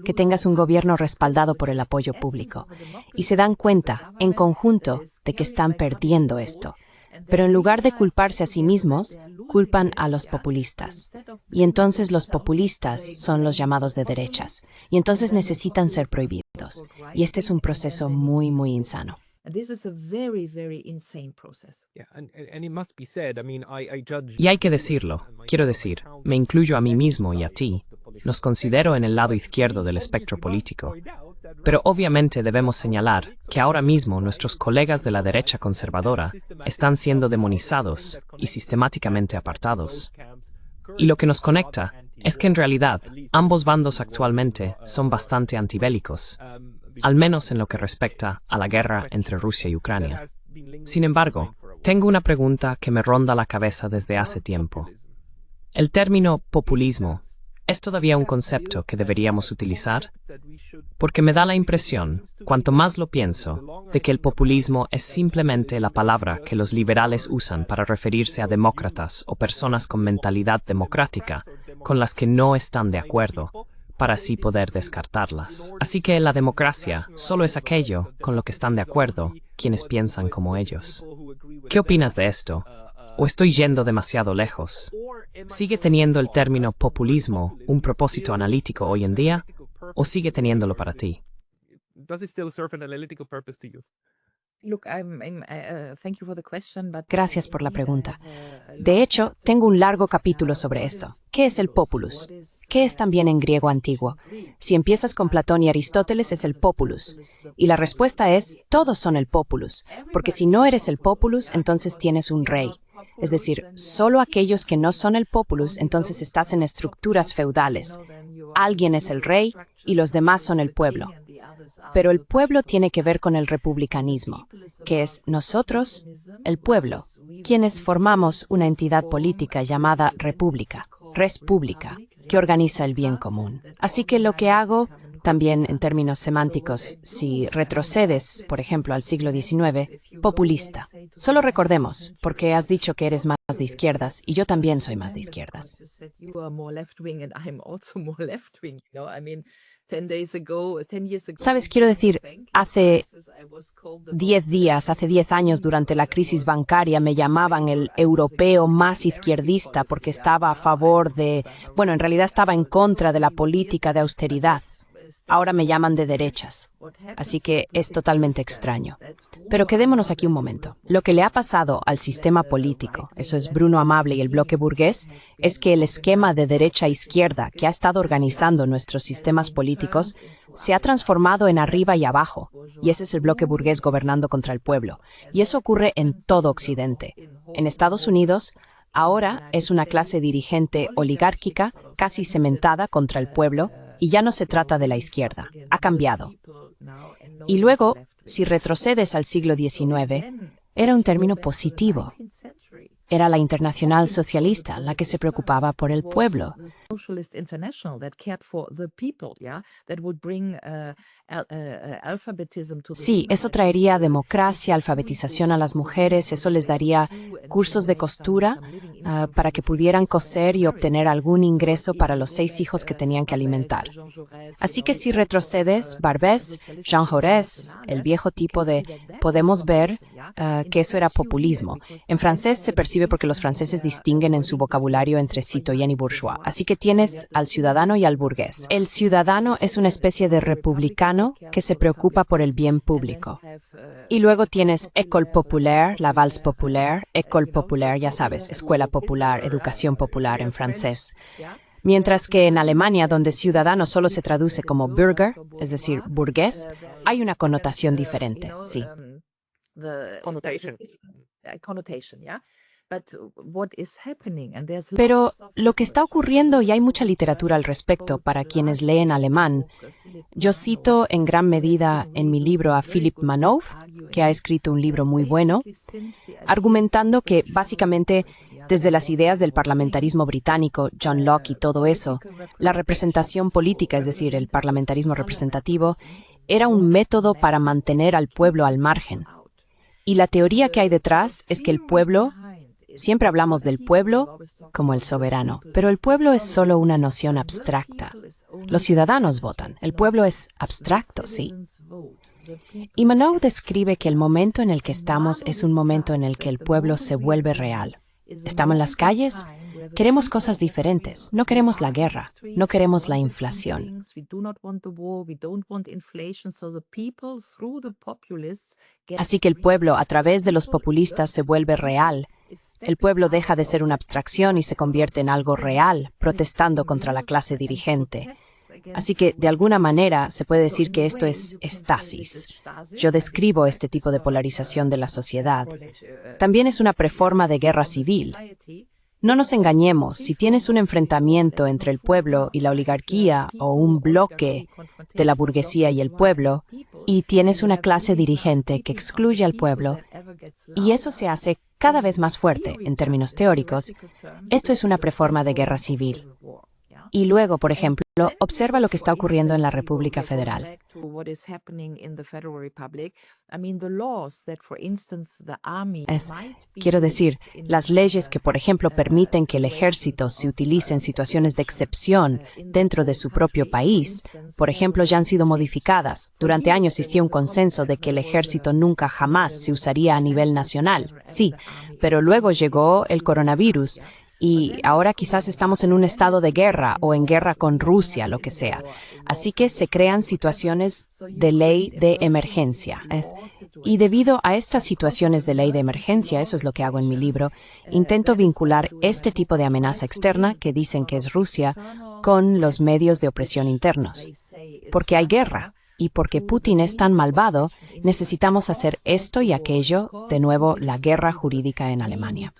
Que tengas un gobierno respaldado por el apoyo público. Y se dan cuenta, en conjunto, de que están perdiendo esto. Pero en lugar de culparse a sí mismos, culpan a los populistas. Y entonces los populistas son los llamados de derechas. Y entonces necesitan ser prohibidos. Y este es un proceso muy, muy insano. Y hay que decirlo, quiero decir, me incluyo a mí mismo y a ti. Nos considero en el lado izquierdo del espectro político. Pero obviamente debemos señalar que ahora mismo nuestros colegas de la derecha conservadora están siendo demonizados y sistemáticamente apartados. Y lo que nos conecta es que en realidad ambos bandos actualmente son bastante antibélicos, al menos en lo que respecta a la guerra entre Rusia y Ucrania. Sin embargo, tengo una pregunta que me ronda la cabeza desde hace tiempo. ¿El término populismo es todavía un concepto que deberíamos utilizar? Porque me da la impresión, cuanto más lo pienso, de que el populismo es simplemente la palabra que los liberales usan para referirse a demócratas o personas con mentalidad democrática, con las que no están de acuerdo, para así poder descartarlas. Así que la democracia solo es aquello con lo que están de acuerdo quienes piensan como ellos. ¿Qué opinas de esto? ¿O estoy yendo demasiado lejos? ¿Sigue teniendo el término populismo un propósito analítico hoy en día? ¿O sigue teniéndolo para ti? Gracias por la pregunta. De hecho, tengo un largo capítulo sobre esto. ¿Qué es el populus? ¿Qué es también en griego antiguo? Si empiezas con Platón y Aristóteles es el populus. Y la respuesta es, todos son el populus. Porque si no eres el populus, entonces tienes un rey. Es decir, solo aquellos que no son el populus, entonces estás en estructuras feudales. Alguien es el rey y los demás son el pueblo. Pero el pueblo tiene que ver con el republicanismo, que es nosotros, el pueblo, quienes formamos una entidad política llamada república, res publica, que organiza el bien común. Así que lo que hago, también en términos semánticos, si retrocedes, por ejemplo, al siglo XIX, populista. Solo recordemos, porque has dicho que eres más de izquierdas, y yo también soy más de izquierdas. Sabes, quiero decir, hace 10 días, hace 10 años, durante la crisis bancaria, me llamaban el europeo más izquierdista porque estaba a favor de, bueno, en realidad estaba en contra de la política de austeridad. Ahora me llaman de derechas. Así que es totalmente extraño. Pero quedémonos aquí un momento. Lo que le ha pasado al sistema político, eso es Bruno Amable y el bloque burgués, es que el esquema de derecha-izquierda que ha estado organizando nuestros sistemas políticos se ha transformado en arriba y abajo, y ese es el bloque burgués gobernando contra el pueblo. Y eso ocurre en todo Occidente. En Estados Unidos, ahora es una clase dirigente oligárquica, casi cementada contra el pueblo, y ya no se trata de la izquierda. Ha cambiado. Y luego, si retrocedes al siglo XIX, era un término positivo. Era la Internacional Socialista la que se preocupaba por el pueblo. Sí, eso traería democracia, alfabetización a las mujeres, eso les daría cursos de costura para que pudieran coser y obtener algún ingreso para los 6 hijos que tenían que alimentar. Así que si retrocedes, Barbès, Jean Jaurès, el viejo tipo de, podemos ver que eso era populismo. En francés se percibe porque los franceses distinguen en su vocabulario entre citoyen y bourgeois. Así que tienes al ciudadano y al burgués. El ciudadano es una especie de republicano que se preocupa por el bien público. Y luego tienes École Populaire, la Valse Populaire, École Populaire, ya sabes, escuela popular, educación popular en francés. Mientras que en Alemania, donde ciudadano solo se traduce como Bürger, es decir, burgués, hay una connotación diferente, sí. Pero lo que está ocurriendo, y hay mucha literatura al respecto para quienes leen alemán, yo cito en gran medida en mi libro a Philipp Manow, que ha escrito un libro muy bueno, argumentando que básicamente Desde las ideas del parlamentarismo británico, John Locke y todo eso, la representación política, es decir, el parlamentarismo representativo, era un método para mantener al pueblo al margen. Y la teoría que hay detrás es que el pueblo, siempre hablamos del pueblo como el soberano, pero el pueblo es solo una noción abstracta. Los ciudadanos votan, el pueblo es abstracto, sí. Y Manow describe que el momento en el que estamos es un momento en el que el pueblo se vuelve real. Estamos en las calles, queremos cosas diferentes, no queremos la guerra, no queremos la inflación. Así que el pueblo, a través de los populistas, se vuelve real. El pueblo deja de ser una abstracción y se convierte en algo real, protestando contra la clase dirigente. Así que, de alguna manera, se puede decir que esto es estasis. Yo describo este tipo de polarización de la sociedad. También es una preforma de guerra civil. No nos engañemos, si tienes un enfrentamiento entre el pueblo y la oligarquía o un bloque de la burguesía y el pueblo, y tienes una clase dirigente que excluye al pueblo, y eso se hace cada vez más fuerte en términos teóricos, esto es una preforma de guerra civil. Y luego, por ejemplo, observa lo que está ocurriendo en la República Federal. Quiero decir, las leyes que, por ejemplo, permiten que el ejército se utilice en situaciones de excepción dentro de su propio país, por ejemplo, ya han sido modificadas. Durante años existía un consenso de que el ejército nunca jamás se usaría a nivel nacional. Sí, pero luego llegó el coronavirus. Y ahora quizás estamos en un estado de guerra o en guerra con Rusia, lo que sea. Así que se crean situaciones de ley de emergencia. Y debido a estas situaciones de ley de emergencia, eso es lo que hago en mi libro, intento vincular este tipo de amenaza externa, que dicen que es Rusia, con los medios de opresión internos. Porque hay guerra. Y porque Putin es tan malvado, necesitamos hacer esto y aquello, de nuevo, la guerra jurídica en Alemania.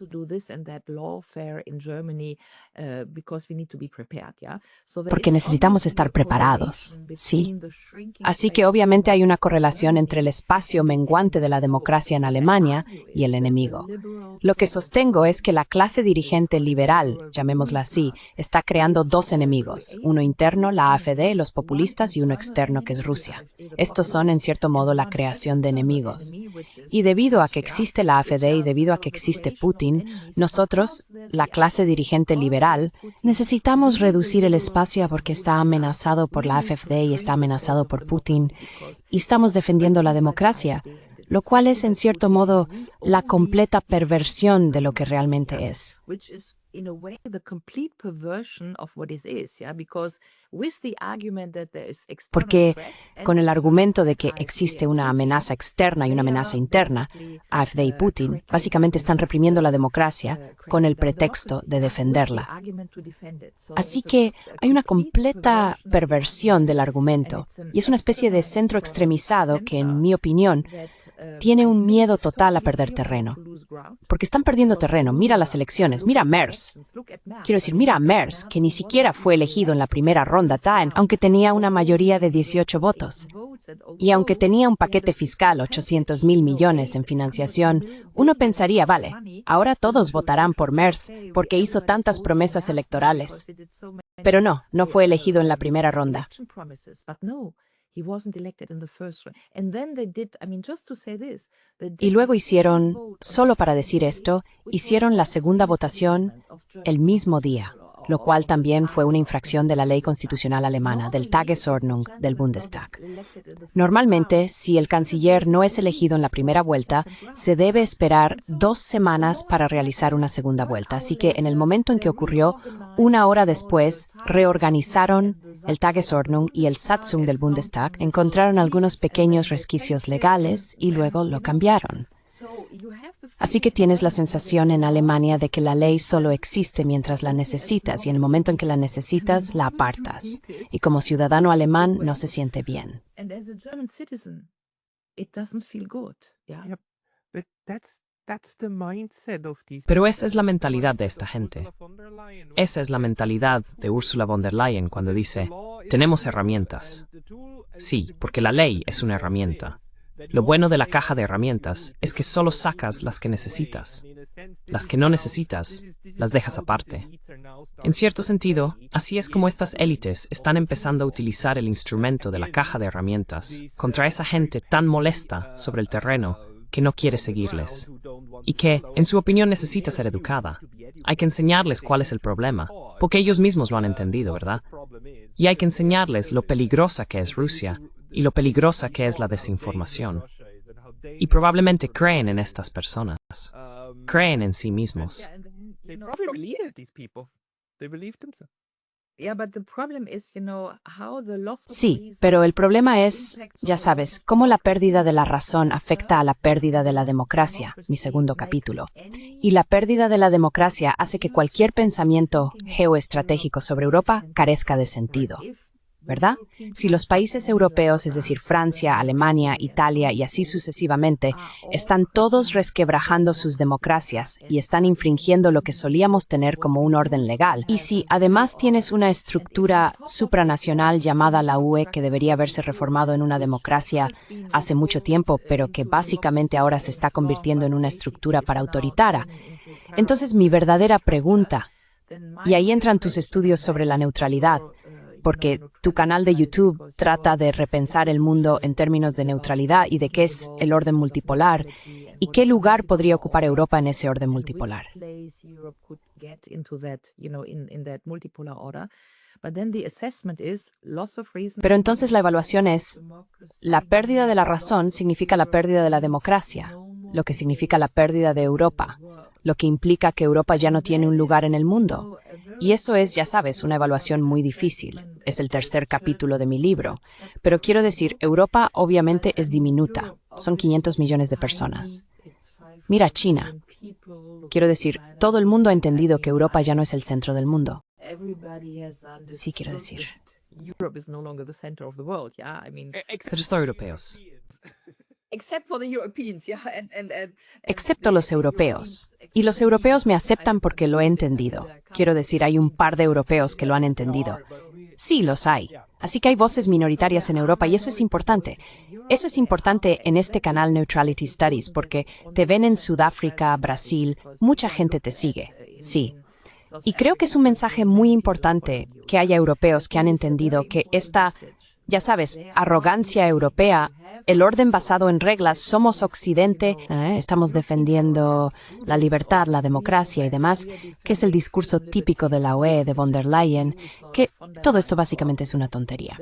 Porque necesitamos estar preparados, ¿sí? Así que obviamente hay una correlación entre el espacio menguante de la democracia en Alemania y el enemigo. Lo que sostengo es que la clase dirigente liberal, llamémosla así, está creando dos enemigos, uno interno, la AfD, los populistas, y uno externo, que es Rusia. Estos son, en cierto modo, la creación de enemigos. Y debido a que existe la AfD y debido a que existe Putin, nosotros, la clase dirigente liberal, necesitamos reducir el espacio porque está amenazado por la AfD y está amenazado por Putin, y estamos defendiendo la democracia, lo cual es, en cierto modo, la completa perversión de lo que realmente es. Porque con el argumento de que existe una amenaza externa y una amenaza interna, AfD y Putin básicamente están reprimiendo la democracia con el pretexto de defenderla. Así que hay una completa perversión del argumento y es una especie de centro extremizado que, en mi opinión, tiene un miedo total a perder terreno. Porque están perdiendo terreno. Mira las elecciones, mira a Merz. Quiero decir, mira a Merz, que ni siquiera fue elegido en la primera ronda, aunque tenía una mayoría de 18 votos. Y aunque tenía un paquete fiscal, 800.000 millones en financiación, uno pensaría, vale, ahora todos votarán por Merz porque hizo tantas promesas electorales. Pero no fue elegido en la primera ronda. Y luego hicieron, solo para decir esto, hicieron la segunda votación el mismo día, lo cual también fue una infracción de la ley constitucional alemana, del Tagesordnung del Bundestag. Normalmente, si el canciller no es elegido en la primera vuelta, se debe esperar 2 semanas para realizar una segunda vuelta. Así que en el momento en que ocurrió, 1 hora después, reorganizaron el Tagesordnung y el Satzung del Bundestag, encontraron algunos pequeños resquicios legales y luego lo cambiaron. Así que tienes la sensación en Alemania de que la ley solo existe mientras la necesitas y en el momento en que la necesitas, la apartas. Y como ciudadano alemán no se siente bien. Pero esa es la mentalidad de esta gente. Esa es la mentalidad de Ursula von der Leyen cuando dice, tenemos herramientas. Sí, porque la ley es una herramienta. Lo bueno de la caja de herramientas es que solo sacas las que necesitas. Las que no necesitas, las dejas aparte. En cierto sentido, así es como estas élites están empezando a utilizar el instrumento de la caja de herramientas contra esa gente tan molesta sobre el terreno que no quiere seguirles y que, en su opinión, necesita ser educada. Hay que enseñarles cuál es el problema, porque ellos mismos lo han entendido, ¿verdad? Y hay que enseñarles lo peligrosa que es Rusia y lo peligrosa que es la desinformación. Y probablemente creen en estas personas. Creen en sí mismos. They probably believe these people. They believe themselves. Sí, pero el problema es, ya sabes, cómo la pérdida de la razón afecta a la pérdida de la democracia, mi segundo capítulo. Y la pérdida de la democracia hace que cualquier pensamiento geoestratégico sobre Europa carezca de sentido. ¿Verdad? Si los países europeos, es decir, Francia, Alemania, Italia y así sucesivamente, están todos resquebrajando sus democracias y están infringiendo lo que solíamos tener como un orden legal, y si además tienes una estructura supranacional llamada la UE que debería haberse reformado en una democracia hace mucho tiempo, pero que básicamente ahora se está convirtiendo en una estructura autoritaria, entonces mi verdadera pregunta, y ahí entran tus estudios sobre la neutralidad, porque tu canal de YouTube trata de repensar el mundo en términos de neutralidad y de qué es el orden multipolar y qué lugar podría ocupar Europa en ese orden multipolar. Pero entonces la evaluación es, la pérdida de la razón significa la pérdida de la democracia, lo que significa la pérdida de Europa, lo que implica que Europa ya no tiene un lugar en el mundo. Y eso es, ya sabes, una evaluación muy difícil. Es el tercer capítulo de mi libro. Pero quiero decir, Europa obviamente es diminuta. Son 500 millones de personas. Mira China. Quiero decir, todo el mundo ha entendido que Europa ya no es el centro del mundo. Sí, quiero decir. Excepto europeos. Excepto los europeos. Y los europeos me aceptan porque lo he entendido. Quiero decir, hay un par de europeos que lo han entendido. Sí, los hay. Así que hay voces minoritarias en Europa y eso es importante. Eso es importante en este canal Neutrality Studies porque te ven en Sudáfrica, Brasil, mucha gente te sigue. Sí. Y creo que es un mensaje muy importante que haya europeos que han entendido que esta, ya sabes, arrogancia europea, el orden basado en reglas, somos Occidente, estamos defendiendo la libertad, la democracia y demás, que es el discurso típico de la UE, de von der Leyen, que todo esto básicamente es una tontería.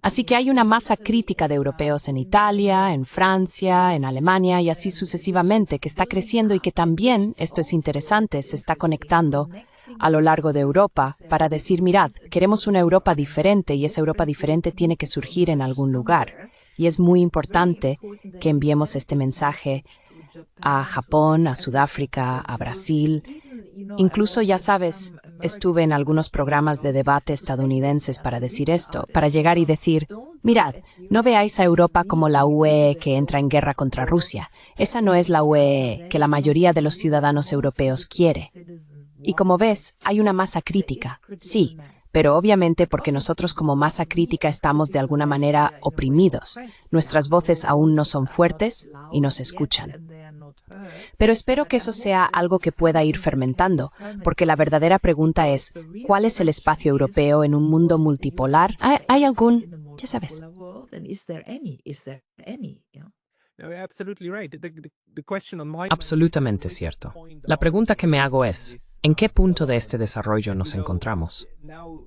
Así que hay una masa crítica de europeos en Italia, en Francia, en Alemania y así sucesivamente, que está creciendo y que también, esto es interesante, se está conectando a lo largo de Europa para decir, mirad, queremos una Europa diferente y esa Europa diferente tiene que surgir en algún lugar. Y es muy importante que enviemos este mensaje a Japón, a Sudáfrica, a Brasil. Incluso, ya sabes, estuve en algunos programas de debate estadounidenses para decir esto, para llegar y decir, mirad, no veáis a Europa como la UE que entra en guerra contra Rusia. Esa no es la UE que la mayoría de los ciudadanos europeos quiere. Y como ves, hay una masa crítica, sí, pero obviamente porque nosotros como masa crítica estamos de alguna manera oprimidos. Nuestras voces aún no son fuertes y no se escuchan. Pero espero que eso sea algo que pueda ir fermentando, porque la verdadera pregunta es, ¿cuál es el espacio europeo en un mundo multipolar? ¿Hay algún, ya sabes? Absolutamente cierto. La pregunta que me hago es, ¿en qué punto de este desarrollo nos encontramos?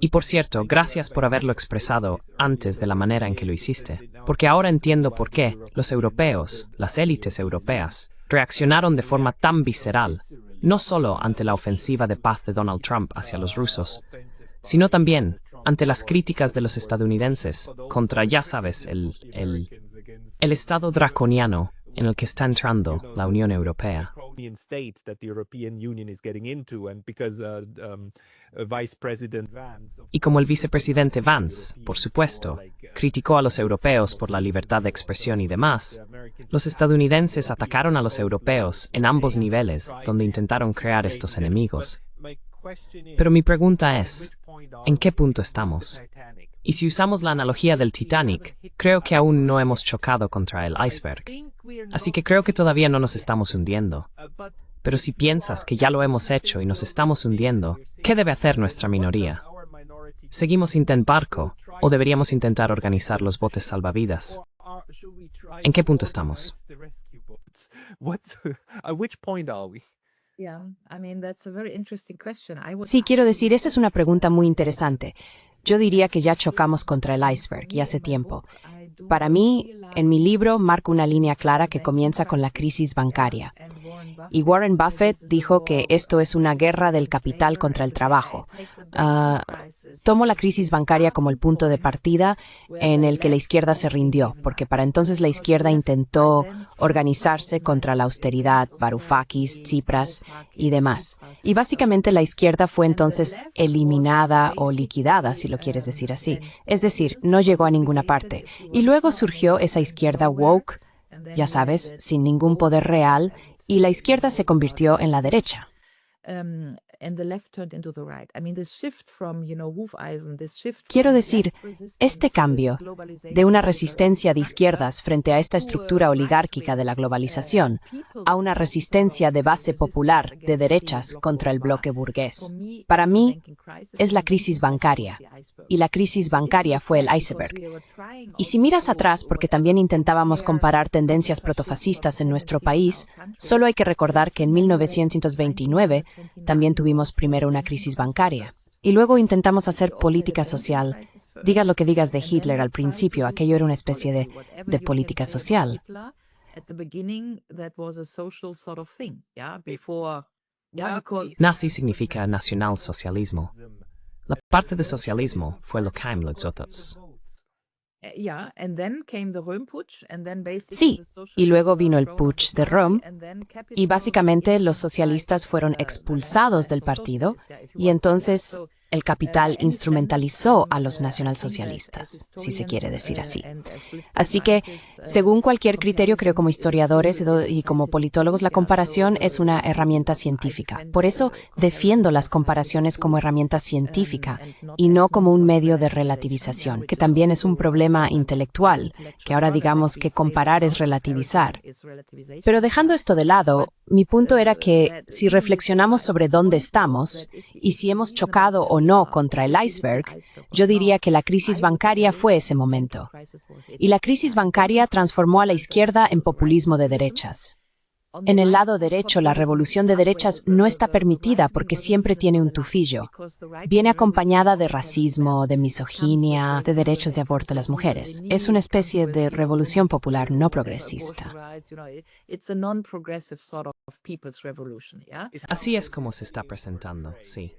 Y por cierto, gracias por haberlo expresado antes de la manera en que lo hiciste, porque ahora entiendo por qué los europeos, las élites europeas, reaccionaron de forma tan visceral, no solo ante la ofensiva de paz de Donald Trump hacia los rusos, sino también ante las críticas de los estadounidenses contra, ya sabes, el estado draconiano en el que está entrando la Unión Europea. Y como el vicepresidente Vance, por supuesto, criticó a los europeos por la libertad de expresión y demás, los estadounidenses atacaron a los europeos en ambos niveles donde intentaron crear estos enemigos. Pero mi pregunta es, ¿en qué punto estamos? Y si usamos la analogía del Titanic, creo que aún no hemos chocado contra el iceberg. Así que creo que todavía no nos estamos hundiendo. Pero si piensas que ya lo hemos hecho y nos estamos hundiendo, ¿qué debe hacer nuestra minoría? ¿Seguimos barco o deberíamos intentar organizar los botes salvavidas? ¿En qué punto estamos? Sí, quiero decir, esa es una pregunta muy interesante. Yo diría que ya chocamos contra el iceberg y hace tiempo. Para mí, en mi libro marco una línea clara que comienza con la crisis bancaria. Y Warren Buffett dijo que esto es una guerra del capital contra el trabajo. Tomo la crisis bancaria como el punto de partida en el que la izquierda se rindió, porque para entonces la izquierda intentó organizarse contra la austeridad, Varoufakis, Tsipras y demás. Y básicamente la izquierda fue entonces eliminada o liquidada, si lo quieres decir así. Es decir, no llegó a ninguna parte. Y luego surgió esa izquierda woke, ya sabes, sin ningún poder real, y la izquierda se convirtió en la derecha. Quiero decir, este cambio de una resistencia de izquierdas frente a esta estructura oligárquica de la globalización a una resistencia de base popular de derechas contra el bloque burgués, para mí es la crisis bancaria, y la crisis bancaria fue el iceberg. Y si miras atrás, porque también intentábamos comparar tendencias protofascistas en nuestro país, solo hay que recordar que en 1929 también tuvimos primero una crisis bancaria. Y luego intentamos hacer política social. Digas lo que digas de Hitler al principio, aquello era una especie de política social. Nazi significa nacionalsocialismo. La parte de socialismo fue lo que los otros. Sí, y luego vino el putsch de Röhm, y básicamente los socialistas fueron expulsados del partido, y entonces el capital instrumentalizó a los nacionalsocialistas, si se quiere decir así. Así que, según cualquier criterio, creo como historiadores y como politólogos, la comparación es una herramienta científica. Por eso defiendo las comparaciones como herramienta científica y no como un medio de relativización, que también es un problema intelectual, que ahora digamos que comparar es relativizar. Pero dejando esto de lado, mi punto era que si reflexionamos sobre dónde estamos y si hemos chocado o no contra el iceberg, yo diría que la crisis bancaria fue ese momento. Y la crisis bancaria transformó a la izquierda en populismo de derechas. En el lado derecho, la revolución de derechas no está permitida porque siempre tiene un tufillo. Viene acompañada de racismo, de misoginia, de derechos de aborto a las mujeres. Es una especie de revolución popular no progresista. Así es como se está presentando, sí.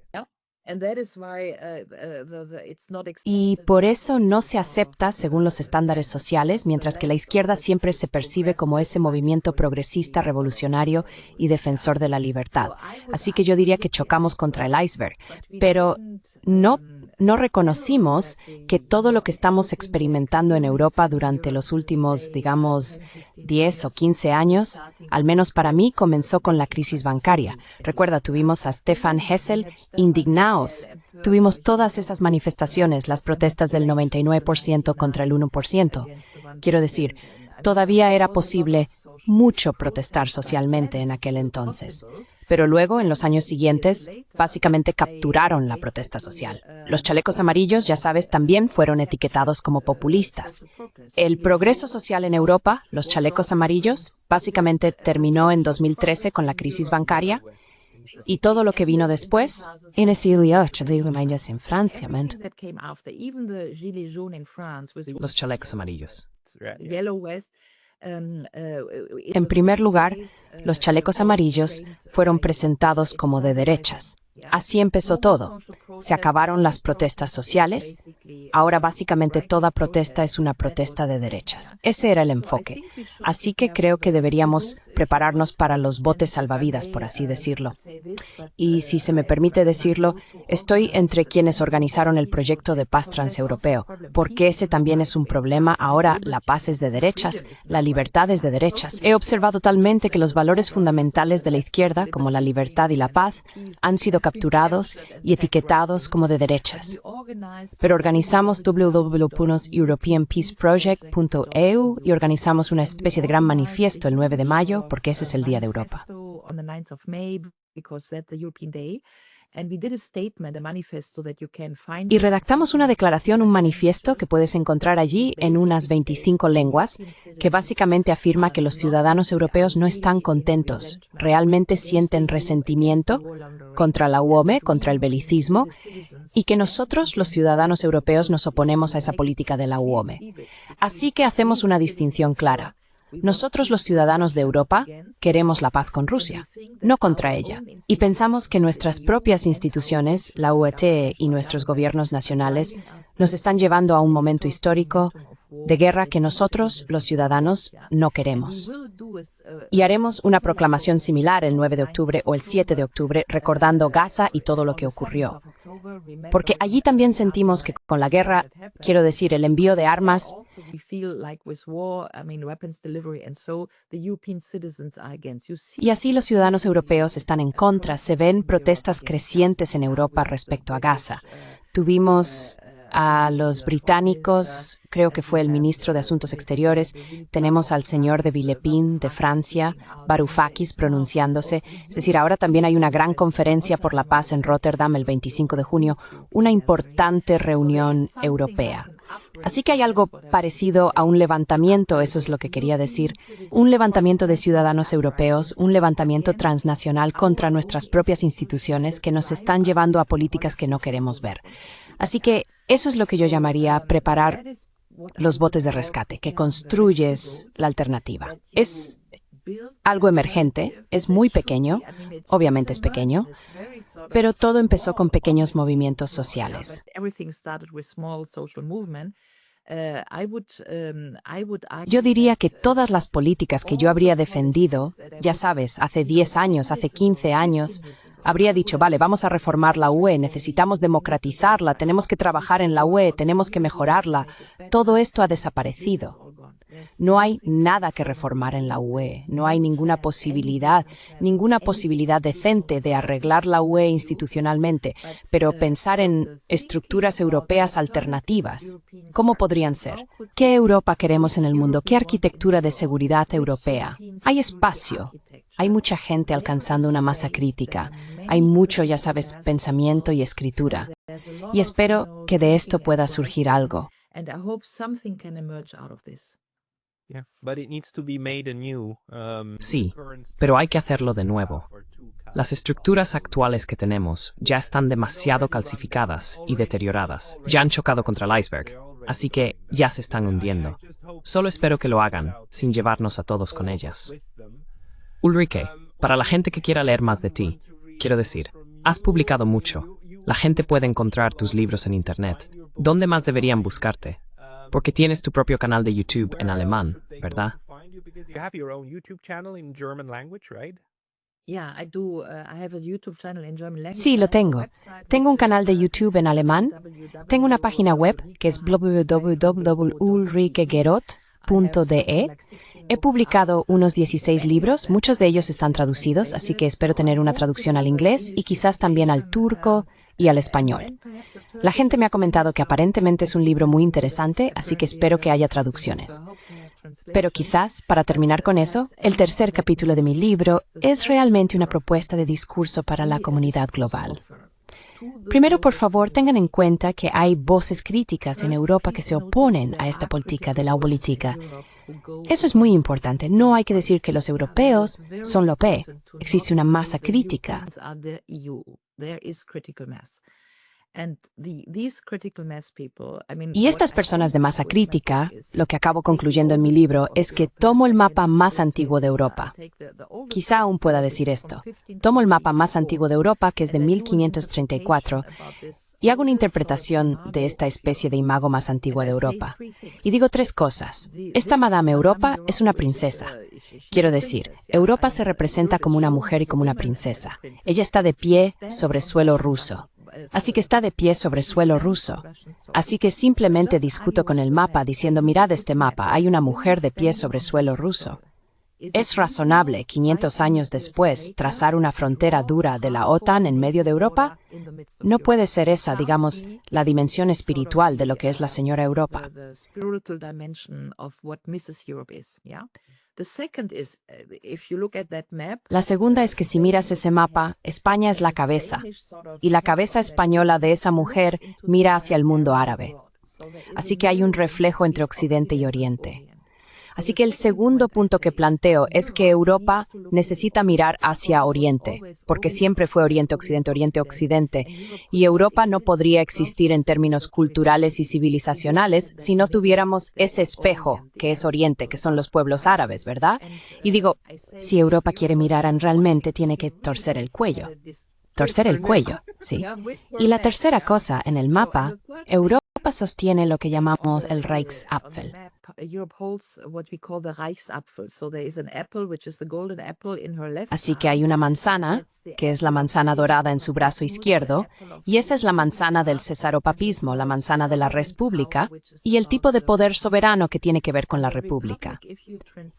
Y por eso no se acepta según los estándares sociales, mientras que la izquierda siempre se percibe como ese movimiento progresista, revolucionario y defensor de la libertad. Así que yo diría que chocamos contra el iceberg, pero no reconocimos que todo lo que estamos experimentando en Europa durante los últimos, digamos, 10 o 15 años, al menos para mí, comenzó con la crisis bancaria. Recuerda, tuvimos a Stefan Hessel, indignaos. Tuvimos todas esas manifestaciones, las protestas del 99% contra el 1%. Quiero decir, todavía era posible mucho protestar socialmente en aquel entonces. Pero luego, en los años siguientes, básicamente capturaron la protesta social. Los chalecos amarillos, ya sabes, también fueron etiquetados como populistas. El progreso social en Europa, los chalecos amarillos, básicamente terminó en 2013 con la crisis bancaria. Y todo lo que vino después, En el siglo XVIII, en Francia, Los chalecos amarillos. en primer lugar, los chalecos amarillos fueron presentados como de derechas. Así empezó todo. Se acabaron las protestas sociales. Ahora básicamente toda protesta es una protesta de derechas. Ese era el enfoque. Así que creo que deberíamos prepararnos para los botes salvavidas, por así decirlo. Y si se me permite decirlo, estoy entre quienes organizaron el proyecto de paz transeuropeo, porque ese también es un problema. Ahora la paz es de derechas, la libertad es de derechas. He observado totalmente que los valores fundamentales de la izquierda, como la libertad y la paz, han sido capturados y etiquetados como de derechas. Pero organizamos www.europeanpeaceproject.eu y organizamos una especie de gran manifiesto el 9 de mayo, porque ese es el Día de Europa. Y redactamos una declaración, un manifiesto que puedes encontrar allí en unas 25 lenguas, que básicamente afirma que los ciudadanos europeos no están contentos, realmente sienten resentimiento contra la UOME, contra el belicismo, y que nosotros, los ciudadanos europeos, nos oponemos a esa política de la UOME. Así que hacemos una distinción clara. Nosotros, los ciudadanos de Europa, queremos la paz con Rusia, no contra ella. Y pensamos que nuestras propias instituciones, la UE y nuestros gobiernos nacionales, nos están llevando a un momento histórico de guerra que nosotros, los ciudadanos, no queremos. Y haremos una proclamación similar el 9 de octubre o el 7 de octubre, recordando Gaza y todo lo que ocurrió. Porque allí también sentimos que con la guerra, quiero decir, el envío de armas, y así los ciudadanos europeos están en contra. Se ven protestas crecientes en Europa respecto a Gaza. Tuvimos a los británicos, creo que fue el ministro de Asuntos Exteriores, tenemos al señor de Villepin de Francia, Varoufakis pronunciándose, es decir, ahora también hay una gran conferencia por la paz en Rotterdam el 25 de junio, una importante reunión europea. Así que hay algo parecido a un levantamiento, eso es lo que quería decir, un levantamiento de ciudadanos europeos, un levantamiento transnacional contra nuestras propias instituciones que nos están llevando a políticas que no queremos ver. Así que eso es lo que yo llamaría preparar los botes de rescate, que construyes la alternativa. Es algo emergente, es muy pequeño, obviamente es pequeño, pero todo empezó con pequeños movimientos sociales. Yo diría que todas las políticas que yo habría defendido, ya sabes, hace 10 años, hace 15 años, habría dicho, vale, vamos a reformar la UE, necesitamos democratizarla, tenemos que trabajar en la UE, tenemos que mejorarla. Todo esto ha desaparecido. No hay nada que reformar en la UE, no hay ninguna posibilidad decente de arreglar la UE institucionalmente, pero pensar en estructuras europeas alternativas, ¿cómo podrían ser? ¿Qué Europa queremos en el mundo? ¿Qué arquitectura de seguridad europea? Hay espacio, hay mucha gente alcanzando una masa crítica, hay mucho, ya sabes, pensamiento y escritura, y espero que de esto pueda surgir algo. Sí, pero hay que hacerlo de nuevo. Las estructuras actuales que tenemos ya están demasiado calcificadas y deterioradas. Ya han chocado contra el iceberg, así que ya se están hundiendo. Solo espero que lo hagan, sin llevarnos a todos con ellas. Ulrike, para la gente que quiera leer más de ti, quiero decir, has publicado mucho. La gente puede encontrar tus libros en Internet. ¿Dónde más deberían buscarte? Porque tienes tu propio canal de YouTube en alemán, ¿verdad? Sí, lo tengo. Tengo un canal de YouTube en alemán. Tengo una página web que es www.ulrikegerot.de. He publicado unos 16 libros, muchos de ellos están traducidos, así que espero tener una traducción al inglés y quizás también al turco y al español. La gente me ha comentado que aparentemente es un libro muy interesante, así que espero que haya traducciones. Pero quizás, para terminar con eso, el tercer capítulo de mi libro es realmente una propuesta de discurso para la comunidad global. Primero, por favor, tengan en cuenta que hay voces críticas en Europa que se oponen a esta política de la política. Eso es muy importante. No hay que decir que los europeos son lo peor. Existe una masa crítica. Y estas personas de masa crítica, lo que acabo concluyendo en mi libro, es que tomo el mapa más antiguo de Europa. Quizá aún pueda decir esto. Tomo el mapa más antiguo de Europa, que es de 1534, y hago una interpretación de esta especie de imago más antigua de Europa. Y digo tres cosas. Esta Madame Europa es una princesa. Quiero decir, Europa se representa como una mujer y como una princesa. Ella está de pie sobre suelo ruso. Así que está de pie sobre suelo ruso. Así que simplemente discuto con el mapa diciendo, mirad este mapa, hay una mujer de pie sobre suelo ruso. ¿Es razonable, 500 años después, trazar una frontera dura de la OTAN en medio de Europa? No puede ser esa, digamos, la dimensión espiritual de lo que es la señora Europa. La segunda es que si miras ese mapa, España es la cabeza, y la cabeza española de esa mujer mira hacia el mundo árabe. Así que hay un reflejo entre Occidente y Oriente. Así que el segundo punto que planteo es que Europa necesita mirar hacia Oriente, porque siempre fue Oriente-Occidente, Oriente-Occidente, y Europa no podría existir en términos culturales y civilizacionales si no tuviéramos ese espejo que es Oriente, que son los pueblos árabes, ¿verdad? Y digo, si Europa quiere mirar realmente, tiene que torcer el cuello. Torcer el cuello, sí. Y la tercera cosa, en el mapa, Europa sostiene lo que llamamos el Reichsapfel. Así que hay una manzana, que es la manzana dorada en su brazo izquierdo, y esa es la manzana del cesaropapismo, la manzana de la república, y el tipo de poder soberano que tiene que ver con la república.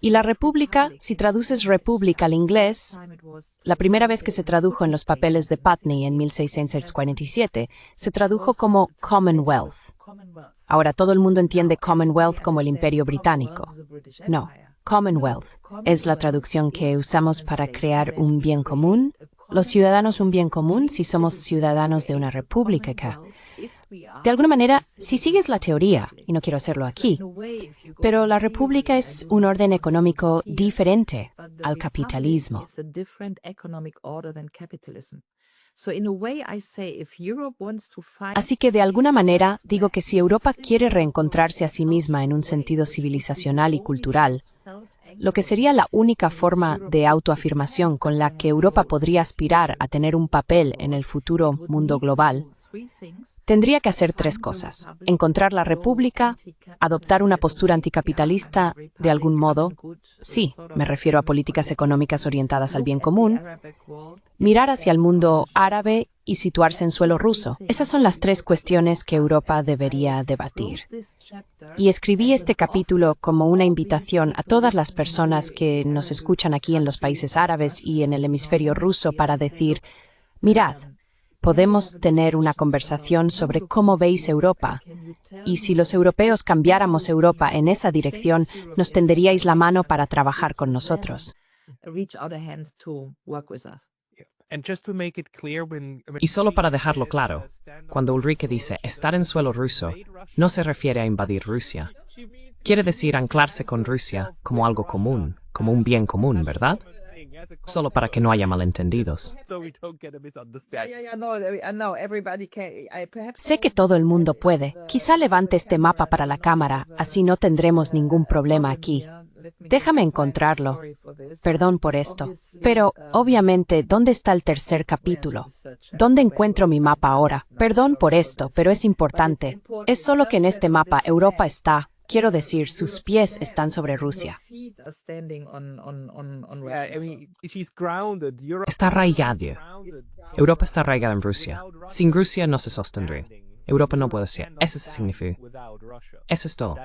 Y la república, si traduces república al inglés, la primera vez que se tradujo en los papeles de Putney en 1647, se tradujo como Commonwealth. Ahora todo el mundo entiende Commonwealth como el Imperio Británico. No, Commonwealth es la traducción que usamos para crear un bien común. Los ciudadanos un bien común si somos ciudadanos de una república. De alguna manera, si sigues la teoría, y no quiero hacerlo aquí, pero la república es un orden económico diferente al capitalismo. Así que de alguna manera digo que si Europa quiere reencontrarse a sí misma en un sentido civilizacional y cultural, lo que sería la única forma de autoafirmación con la que Europa podría aspirar a tener un papel en el futuro mundo global, tendría que hacer tres cosas: encontrar la república, adoptar una postura anticapitalista de algún modo, sí, me refiero a políticas económicas orientadas al bien común, mirar hacia el mundo árabe y situarse en suelo ruso. Esas son las tres cuestiones que Europa debería debatir. Y escribí este capítulo como una invitación a todas las personas que nos escuchan aquí en los países árabes y en el hemisferio ruso para decir, mirad, podemos tener una conversación sobre cómo veis Europa, y si los europeos cambiáramos Europa en esa dirección, nos tenderíais la mano para trabajar con nosotros. Y solo para dejarlo claro, cuando Ulrike dice estar en suelo ruso, no se refiere a invadir Rusia. Quiere decir anclarse con Rusia como algo común, como un bien común, ¿verdad? Solo para que no haya malentendidos. Sé que todo el mundo puede. Quizá levante este mapa para la cámara, así no tendremos ningún problema aquí. Déjame encontrarlo. Perdón por esto. Pero, obviamente, ¿dónde está el tercer capítulo? ¿Dónde encuentro mi mapa ahora? Perdón por esto, pero es importante. Es solo que en este mapa Europa está, quiero decir, sus pies están sobre Rusia. Está arraigada. Europa está arraigada en Rusia. Sin Rusia no se sostendría. Europa no puede ser. Eso significa. Eso es todo.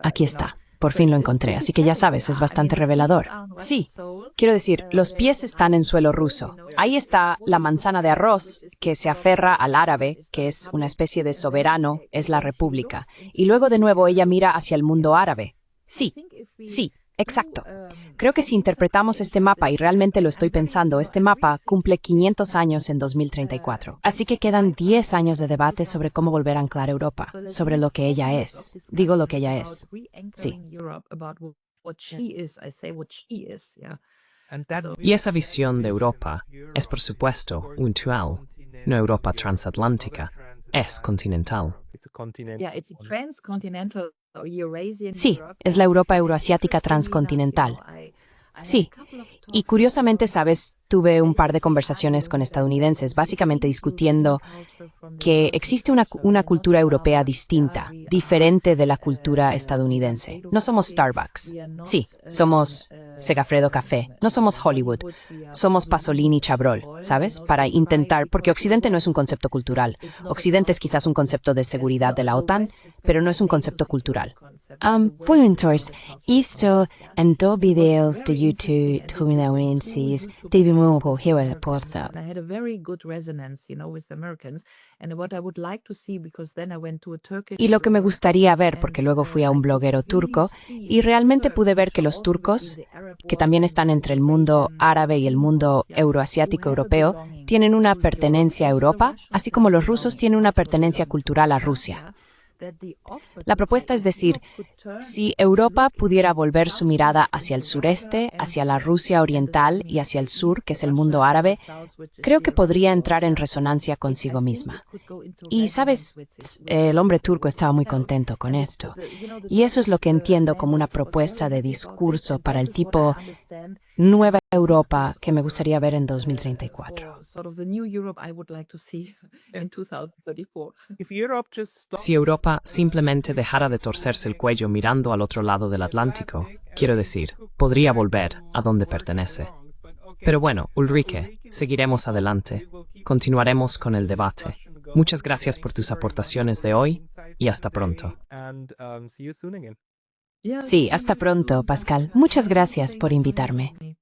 Aquí está. Por fin lo encontré, así que ya sabes, es bastante revelador. Sí, quiero decir, los pies están en suelo ruso. Ahí está la manzana de arroz, que se aferra al árabe, que es una especie de soberano, es la república. Y luego de nuevo ella mira hacia el mundo árabe. Sí, sí, exacto. Creo que si interpretamos este mapa, y realmente lo estoy pensando, este mapa cumple 500 años en 2034. Así que quedan 10 años de debate sobre cómo volver a anclar Europa, sobre lo que ella es. Digo lo que ella es. Sí. Y esa visión de Europa es, por supuesto, un dual, no Europa transatlántica, es continental. Sí, es la Europa euroasiática transcontinental. Sí, y curiosamente, sabes, tuve un par de conversaciones con estadounidenses, básicamente discutiendo que existe una cultura europea distinta, diferente de la cultura estadounidense. No somos Starbucks. Sí, somos Segafredo Café. No somos Hollywood. Somos Pasolini y Chabrol, ¿sabes? Para intentar, porque Occidente no es un concepto cultural. Occidente es quizás un concepto de seguridad de la OTAN, pero no es un concepto cultural. Fuentors, esto en dos videos de YouTube estadounidenses de Mogo Hewel Porta. I had a very good resonance, with the Americans. And what I would like to see, because then I went to a Turkish... Y lo que me gustaría ver, porque luego fui a un bloguero turco, y realmente pude ver que los turcos, que también están entre el mundo árabe y el mundo euroasiático europeo, tienen una pertenencia a Europa, así como los rusos tienen una pertenencia cultural a Rusia. La propuesta es decir, si Europa pudiera volver su mirada hacia el sureste, hacia la Rusia oriental y hacia el sur, que es el mundo árabe, creo que podría entrar en resonancia consigo misma. Y, ¿sabes? El hombre turco estaba muy contento con esto. Y eso es lo que entiendo como una propuesta de discurso para el tipo nueva Europa que me gustaría ver en 2034. Si Europa simplemente dejara de torcerse el cuello mirando al otro lado del Atlántico, quiero decir, podría volver a donde pertenece. Pero bueno, Ulrike, seguiremos adelante. Continuaremos con el debate. Muchas gracias por tus aportaciones de hoy y hasta pronto. Sí, hasta pronto, Pascal. Muchas gracias por invitarme.